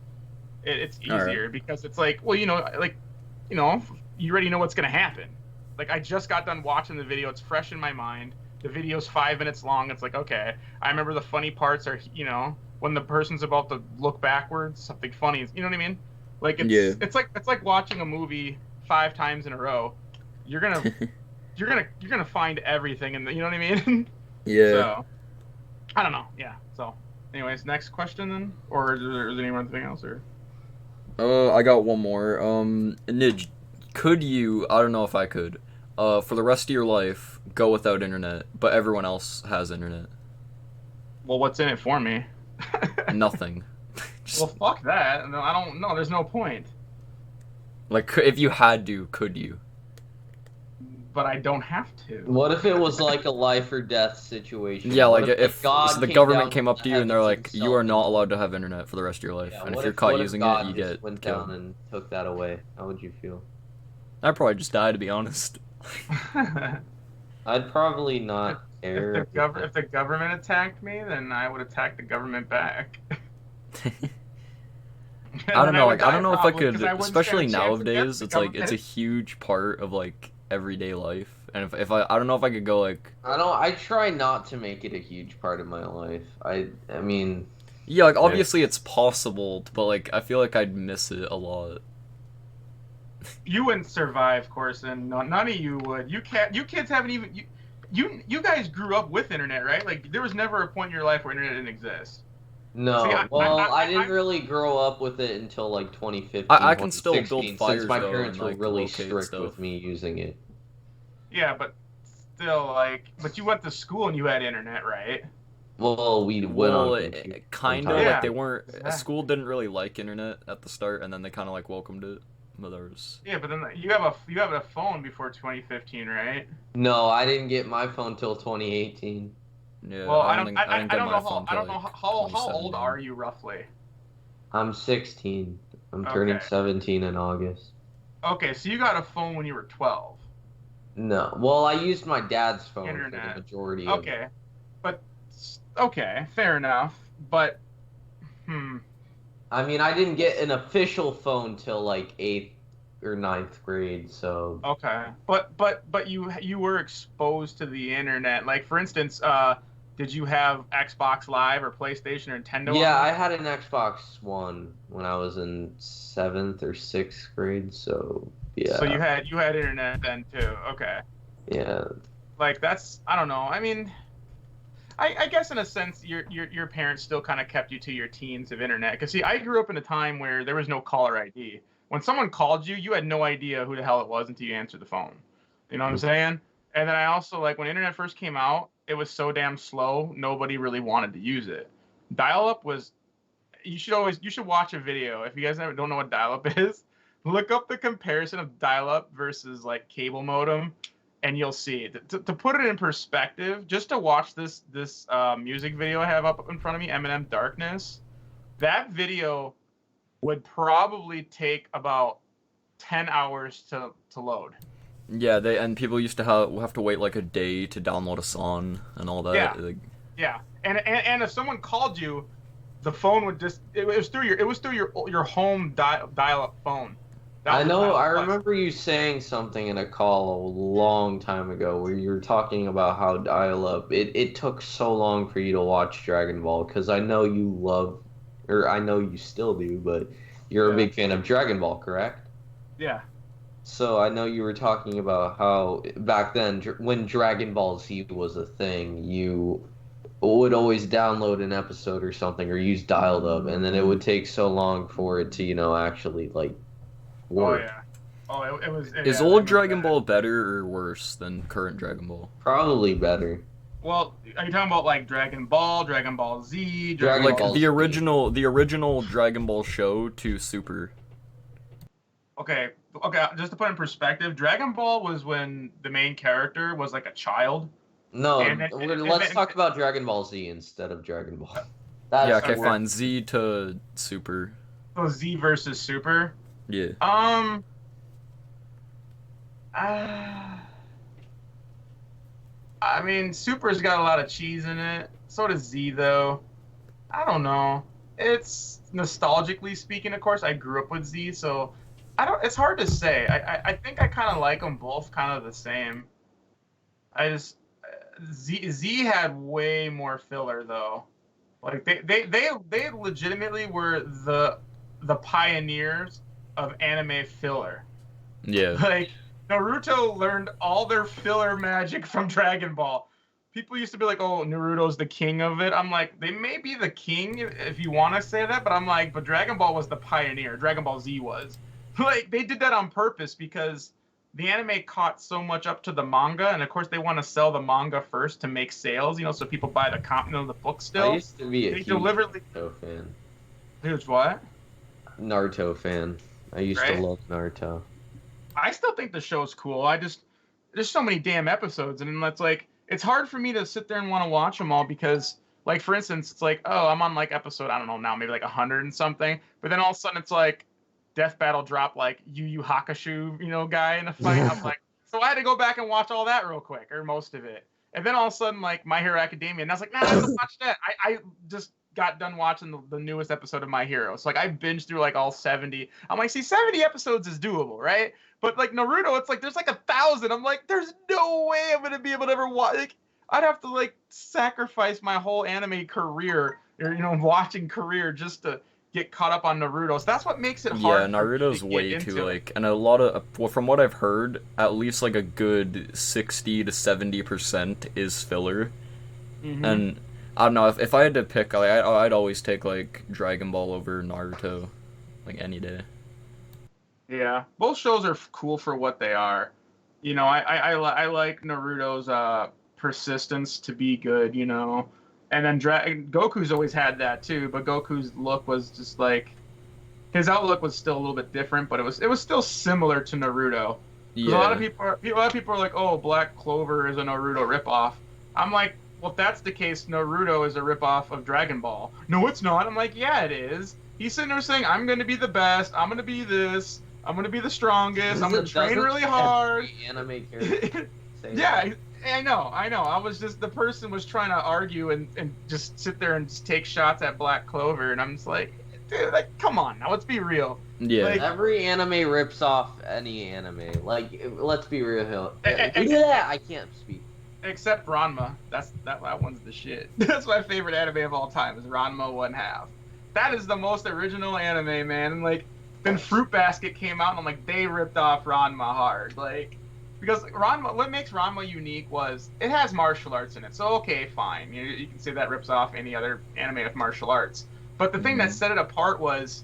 Speaker 2: It's easier because it's like, well, you know, you already know what's going to happen. Like I just got done watching the video; it's fresh in my mind. The video's 5 minutes long. It's like, okay, I remember the funny parts are, you know, when the person's about to look backwards, something funny. You know what I mean? Like it's like watching a movie 5 times in a row. You're gonna find everything, and you know what I mean?
Speaker 1: Yeah.
Speaker 2: So I don't know. Yeah. So, anyways, next question then, or is there anything else or?
Speaker 1: I got one more. Nidge, could you? I don't know if I could. For the rest of your life, go without internet, but everyone else has internet.
Speaker 2: Well, what's in it for me?
Speaker 1: Nothing.
Speaker 2: Well, fuck that. No, I don't know. There's no point.
Speaker 1: Like, if you had to, could you?
Speaker 2: But I don't have to.
Speaker 3: What if it was like a life or death situation?
Speaker 1: Yeah, like
Speaker 3: What
Speaker 1: if
Speaker 3: God
Speaker 1: the
Speaker 3: came
Speaker 1: government
Speaker 3: down
Speaker 1: came up to you
Speaker 3: the
Speaker 1: and they're
Speaker 3: heavens
Speaker 1: like,
Speaker 3: himself
Speaker 1: you are not
Speaker 3: and-
Speaker 1: allowed to have internet for the rest of your life,
Speaker 3: Yeah,
Speaker 1: and if
Speaker 3: what
Speaker 1: you're
Speaker 3: if-
Speaker 1: caught
Speaker 3: what if
Speaker 1: using
Speaker 3: God
Speaker 1: it, you
Speaker 3: just
Speaker 1: get
Speaker 3: went
Speaker 1: killed.
Speaker 3: down and took that away. How would you feel?
Speaker 1: I'd probably just die, to be honest.
Speaker 3: I'd probably not care.
Speaker 2: If the government attacked me, then I would attack the government back.
Speaker 1: I don't know, like, I don't know if I
Speaker 2: probably,
Speaker 1: could,
Speaker 2: 'cause I wouldn't
Speaker 1: especially
Speaker 2: stand a chance against
Speaker 1: nowadays,
Speaker 2: the
Speaker 1: it's like, it's a
Speaker 2: government.
Speaker 1: huge part of, like, everyday life, and if I don't know if I could go, like...
Speaker 3: I try not to make it a huge part of my life. I mean...
Speaker 1: Yeah, like, obviously it's possible, but, like, I feel like I'd miss it a lot.
Speaker 2: You wouldn't survive, Corson. No, none of you would. You kids haven't even... You guys grew up with internet, right? Like, there was never a point in your life where internet didn't exist.
Speaker 3: No,
Speaker 2: See,
Speaker 3: I didn't really grow up with it until like 2015.
Speaker 1: I can still build
Speaker 3: 2016,
Speaker 1: fires,
Speaker 3: since my
Speaker 1: though,
Speaker 3: parents
Speaker 1: and,
Speaker 3: were
Speaker 1: like,
Speaker 3: really
Speaker 1: locate
Speaker 3: strict
Speaker 1: stuff.
Speaker 3: with me using it.
Speaker 2: Yeah, but still, like... But you went to school and you had internet, right?
Speaker 3: Well, we went
Speaker 1: Well,
Speaker 3: on computer
Speaker 1: kind of,
Speaker 3: sometime.
Speaker 2: Yeah,
Speaker 1: like, they weren't...
Speaker 2: exactly.
Speaker 1: School didn't really like internet at the start, and then they kind of, like, welcomed it. But there was...
Speaker 2: Yeah, but then you have a phone before 2015, right?
Speaker 3: No, I didn't get my phone till 2018.
Speaker 1: Yeah,
Speaker 2: Well,
Speaker 1: I didn't
Speaker 2: I
Speaker 1: get
Speaker 2: don't
Speaker 1: my
Speaker 2: know
Speaker 1: phone
Speaker 2: I
Speaker 1: till,
Speaker 2: don't know
Speaker 1: like,
Speaker 2: how old
Speaker 1: 2017.
Speaker 2: are you roughly?
Speaker 3: I'm 16. I'm turning
Speaker 2: Okay.
Speaker 3: 17 in August.
Speaker 2: Okay, so you got a phone when you were 12.
Speaker 3: No, well, I used my dad's phone for
Speaker 2: Internet.
Speaker 3: the majority of it.
Speaker 2: Okay, but okay, fair enough. But
Speaker 3: I mean, I didn't get an official phone till like 8th or ninth grade, so
Speaker 2: Okay, but you were exposed to the internet. Like for instance, did you have Xbox Live or PlayStation or Nintendo
Speaker 3: yeah,
Speaker 2: on
Speaker 3: I
Speaker 2: there?
Speaker 3: had an Xbox One when I was in 7th or 6th grade, so
Speaker 2: So
Speaker 3: yeah,
Speaker 2: you had internet then too. Okay,
Speaker 3: yeah.
Speaker 2: like that's I don't know. I mean, I guess in a sense, your parents still kind of kept you to your teens of internet. Because see, I grew up in a time where there was no caller ID. When someone called you, you had no idea who the hell it was until you answered the phone. You know what I'm saying? And then I also like when internet first came out, it was so damn slow, nobody really wanted to use it. Dial-up was you should watch a video if you guys don't know what dial-up is. Look up the comparison of dial-up versus like cable modem, and you'll see. To put it in perspective, just to watch this music video I have up in front of me, Eminem Darkness. That video would probably take about 10 hours to load.
Speaker 1: Yeah, they and people used to have to wait like a day to download a song and all
Speaker 2: Yeah,
Speaker 1: that. Like,
Speaker 2: yeah. And if someone called you, the phone would just it was through your home dial-up phone. That
Speaker 3: I
Speaker 2: was
Speaker 3: know, I
Speaker 2: dial-up plus.
Speaker 3: remember you saying something in a call a long time ago where you were talking about how dial-up, it took so long for you to watch Dragon Ball, because I know you love, or I know you still do, but you're a
Speaker 2: Yeah.
Speaker 3: big fan of Dragon Ball, correct?
Speaker 2: Yeah.
Speaker 3: So I know you were talking about how back then, when Dragon Ball Z was a thing, you would always download an episode or something or use dialed up, and then it would take so long for it to, actually like
Speaker 2: Oh
Speaker 3: work.
Speaker 2: yeah. Oh, it was
Speaker 1: is
Speaker 2: yeah,
Speaker 1: old
Speaker 2: it was
Speaker 1: Dragon
Speaker 2: bad.
Speaker 1: Ball better or worse than current Dragon Ball?
Speaker 3: Probably better.
Speaker 2: Well, are you talking about like Dragon Ball, Dragon Ball Z, Dragon
Speaker 3: Dragon
Speaker 1: Like
Speaker 2: Ball?
Speaker 3: Ball Z.
Speaker 1: the original Dragon Ball show to Super.
Speaker 2: Okay, okay. Just to put in perspective, Dragon Ball was when the main character was like a child, and
Speaker 3: No,
Speaker 2: then
Speaker 3: let's talk about Dragon Ball Z instead of Dragon Ball.
Speaker 1: Yeah,
Speaker 3: That's
Speaker 1: okay,
Speaker 2: okay.
Speaker 3: worse.
Speaker 1: fine. Z to Super.
Speaker 2: So Z versus Super.
Speaker 1: Yeah.
Speaker 2: Um. Uh, I mean, Super's got a lot of cheese in it. So does Z, though. I don't know. It's nostalgically speaking, of course. I grew up with Z, so I don't. It's hard to say. I think I kind of like them both, kind of the same. I just Z had way more filler though. Like they legitimately were the pioneers of anime filler.
Speaker 1: Yeah.
Speaker 2: Like Naruto learned all their filler magic from Dragon Ball. People used to be like, "Oh, Naruto's the king of it." I'm like, they may be the king if you want to say that, but I'm like, but Dragon Ball was the pioneer. Dragon Ball Z was. Like they did that on purpose because the anime caught so much up to the manga, and of course they want to sell the manga first to make sales, so people buy the book
Speaker 3: I
Speaker 2: still.
Speaker 3: used to be a
Speaker 2: They
Speaker 3: huge
Speaker 2: deliberately,
Speaker 3: Naruto fan.
Speaker 2: here's what,
Speaker 3: Naruto fan. I used to
Speaker 2: right?
Speaker 3: love Naruto.
Speaker 2: I still think the show's cool. I just there's so many damn episodes, and then that's like it's hard for me to sit there and want to watch them all because, like, for instance, it's like, oh, I'm on like episode I don't know now, maybe like 100 and something, but then all of a sudden it's like Death Battle drop like Yu Yu Hakusho, guy in a fight. I'm like, so I had to go back and watch all that real quick or most of it, and then all of a sudden like My Hero Academia, and I was like, nah, I have to watch that. I just got done watching the newest episode of My Hero, so like I binged through like all 70. I'm like, see, 70 episodes is doable, right? But like Naruto, it's like there's like 1,000. I'm like, there's no way I'm gonna be able to ever watch. Like, I'd have to like sacrifice my whole anime career or watching career just to get caught up on Naruto. So that's what makes it
Speaker 1: Yeah,
Speaker 2: hard for me to
Speaker 1: Naruto's
Speaker 2: get
Speaker 1: way too
Speaker 2: into it.
Speaker 1: like, and a lot of well, from what I've heard, at least like a good 60 to 70% is filler.
Speaker 2: Mm-hmm.
Speaker 1: And I don't know if I had to pick, like, I'd always take like Dragon Ball over Naruto, like any day.
Speaker 2: Yeah, both shows are cool for what they are. I like Naruto's persistence to be good. And then Goku's always had that too, but Goku's look was just like his outlook was still a little bit different, but it was still similar to Naruto. Because
Speaker 1: Yeah.
Speaker 2: a lot of people are like, "Oh, Black Clover is a Naruto ripoff." I'm like, "Well, if that's the case, Naruto is a ripoff of Dragon Ball." No, it's not. I'm like, "Yeah, it is." He's sitting there saying, "I'm going to be the best. I'm going to be this. I'm going to be the strongest. I'm going to train really hard."
Speaker 3: Every anime character say
Speaker 2: Yeah,
Speaker 3: that?
Speaker 2: I know. I was just the person was trying to argue and just sit there and just take shots at Black Clover, and I'm just like, dude, like, come on now, let's be real.
Speaker 1: Yeah.
Speaker 2: Like,
Speaker 3: Every anime rips off any anime. Like, let's be real.
Speaker 2: Eh,
Speaker 3: Yeah, I can't speak.
Speaker 2: except Ranma. That one's the shit. That's my favorite anime of all time. Is Ranma 1/2. That is the most original anime, man. And like, then Fruit Basket came out, and I'm like, they ripped off Ranma hard. Like, because Ranma, what makes Ranma unique was it has martial arts in it. So okay, fine, you can say that rips off any other anime with martial arts. But the thing that set it apart was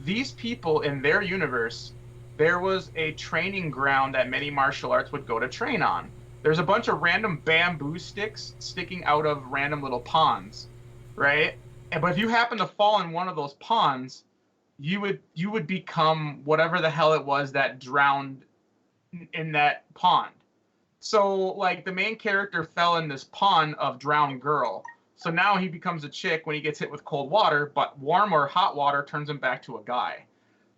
Speaker 2: these people in their universe, there was a training ground that many martial arts would go to train on. There's a bunch of random bamboo sticks sticking out of random little ponds, right? But if you happen to fall in one of those ponds, you would become whatever the hell it was that drowned in that pond. So like the main character fell in this pond of drowned girl. So now he becomes a chick when he gets hit with cold water, but warm or hot water turns him back to a guy.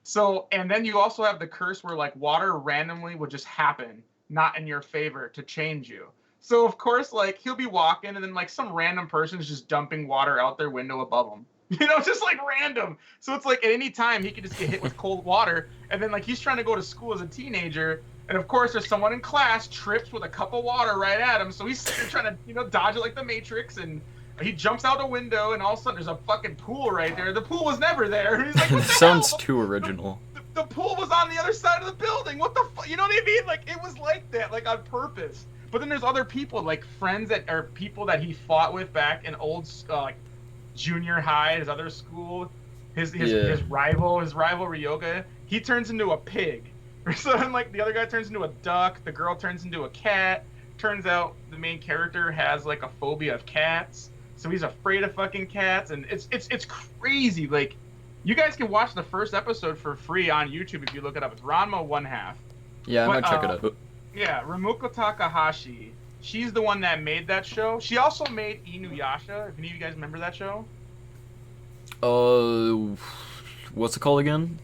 Speaker 2: So, and then you also have the curse where like water randomly would just happen, not in your favor, to change you. So of course, like he'll be walking and then like some random person is just dumping water out their window above him. You know, just like random. So it's like at any time he could just get hit with cold water. And then like he's trying to go to school as a teenager. And of course there's someone in class trips with a cup of water right at him. So he's trying to, you know, dodge it like the Matrix, and he jumps out a window, and all of a sudden there's a fucking pool right there. The pool was never there. He's like, what the
Speaker 1: Sounds
Speaker 2: hell?
Speaker 1: too original.
Speaker 2: The pool was on the other side of the building. What the fuck? You know what I mean? Like, it was like that, like on purpose. But then there's other people, like friends that are people that he fought with back in old, like junior high, his other school. His rival Ryoga, he turns into a pig. So then, like, the other guy turns into a duck. The girl turns into a cat. Turns out the main character has like a phobia of cats. So he's afraid of fucking cats, and it's crazy. Like, you guys can watch the first episode for free on YouTube if you look it up. It's Ranma 1/2.
Speaker 1: Yeah, I might check it out.
Speaker 2: Yeah, Remuko Takahashi. She's the one that made that show. She also made Inuyasha. If any of you guys remember that show.
Speaker 1: What's it called again?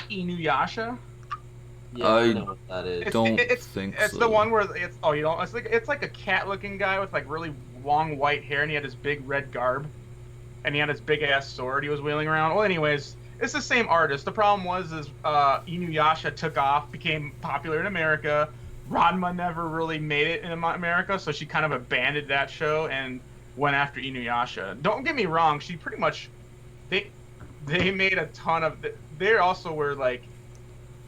Speaker 2: Inuyasha.
Speaker 3: Yeah, I know what that is.
Speaker 2: It's
Speaker 1: so.
Speaker 2: the one where it's like a cat-looking guy with like really long white hair, and he had his big red garb, and he had his big ass sword he was wheeling around. Well, anyways, it's the same artist. The problem was Inuyasha took off, became popular in America. Ranma never really made it in America, so she kind of abandoned that show and went after Inuyasha. Don't get me wrong, she pretty much they made a ton of. They also were like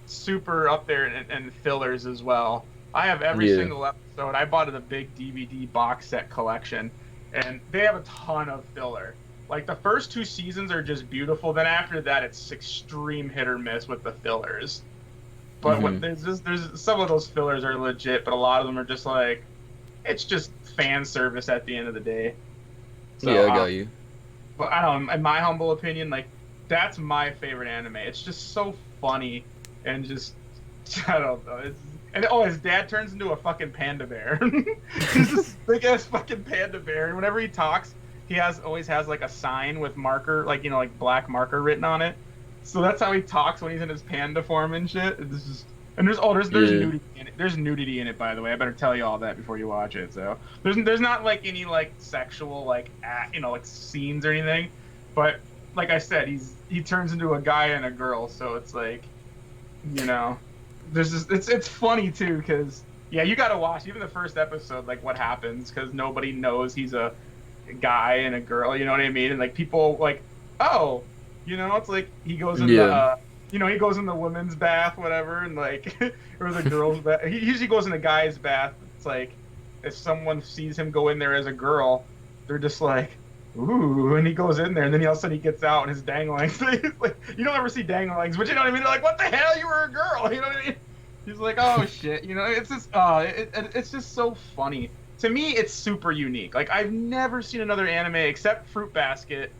Speaker 2: super up there in fillers as well. I have every single episode. I bought a big DVD box set collection, and they have a ton of filler. Like the first 2 seasons are just beautiful. Then after that, it's extreme hit or miss with the fillers. But there's some of those fillers are legit, but a lot of them are just like, it's just fan service at the end of the day. So,
Speaker 1: yeah, I got you.
Speaker 2: But I don't know, in my humble opinion, like that's my favorite anime. It's just so funny and just I don't know. His dad turns into a fucking panda bear. He's this big ass fucking panda bear, and whenever he talks, he always has like a sign with marker, like like black marker written on it. So that's how he talks when he's in his panda form and shit. It's just, and there's nudity in it. There's nudity in it, by the way. I better tell you all that before you watch it. So there's not like any like sexual like like scenes or anything, but like I said, he turns into a guy and a girl. So it's like, there's just it's funny too because you gotta watch even the first episode, like what happens, because nobody knows he's a guy and a girl. You know what I mean? And like people like, oh. It's like he goes in the, he goes in the women's bath, whatever, and like, or the girls' bath. He usually goes in the guy's bath. It's like, if someone sees him go in there as a girl, they're just like, ooh, and he goes in there, and then all of a sudden he gets out and his danglings. Like, you don't ever see danglings, but you know what I mean? They're like, what the hell? You were a girl. You know what I mean? He's like, oh shit. It's just, it's just so funny. To me, it's super unique. Like, I've never seen another anime except Fruit Basket,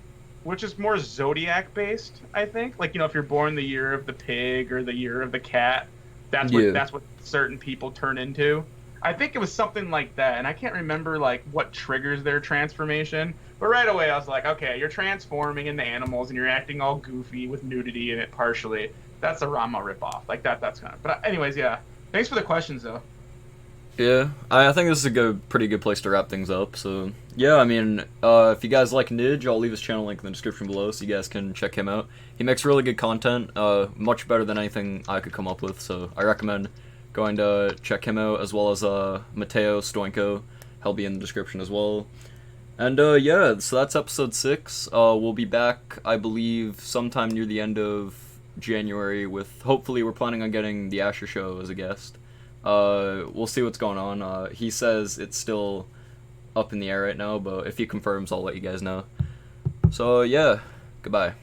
Speaker 2: which is more zodiac based, I think. Like, if you're born the year of the pig or the year of the cat, that's what certain people turn into. I think it was something like that, and I can't remember like what triggers their transformation. But right away I was like, okay, you're transforming into animals and you're acting all goofy with nudity in it partially. That's a Ranma ripoff. Like that's kind of. But anyways, yeah. Thanks for the questions though.
Speaker 1: Yeah, I think this is a pretty good place to wrap things up. So yeah, I mean, if you guys like Nidge, I'll leave his channel link in the description below, so you guys can check him out. He makes really good content, much better than anything I could come up with. So I recommend going to check him out, as well as Mateo Stoenko. He'll be in the description as well. And yeah, so that's episode 6. We'll be back, I believe, sometime near the end of January with, hopefully, we're planning on getting the Asher Show as a guest. We'll see what's going on. He says it's still up in the air right now, but if he confirms, I'll let you guys know. So yeah, goodbye.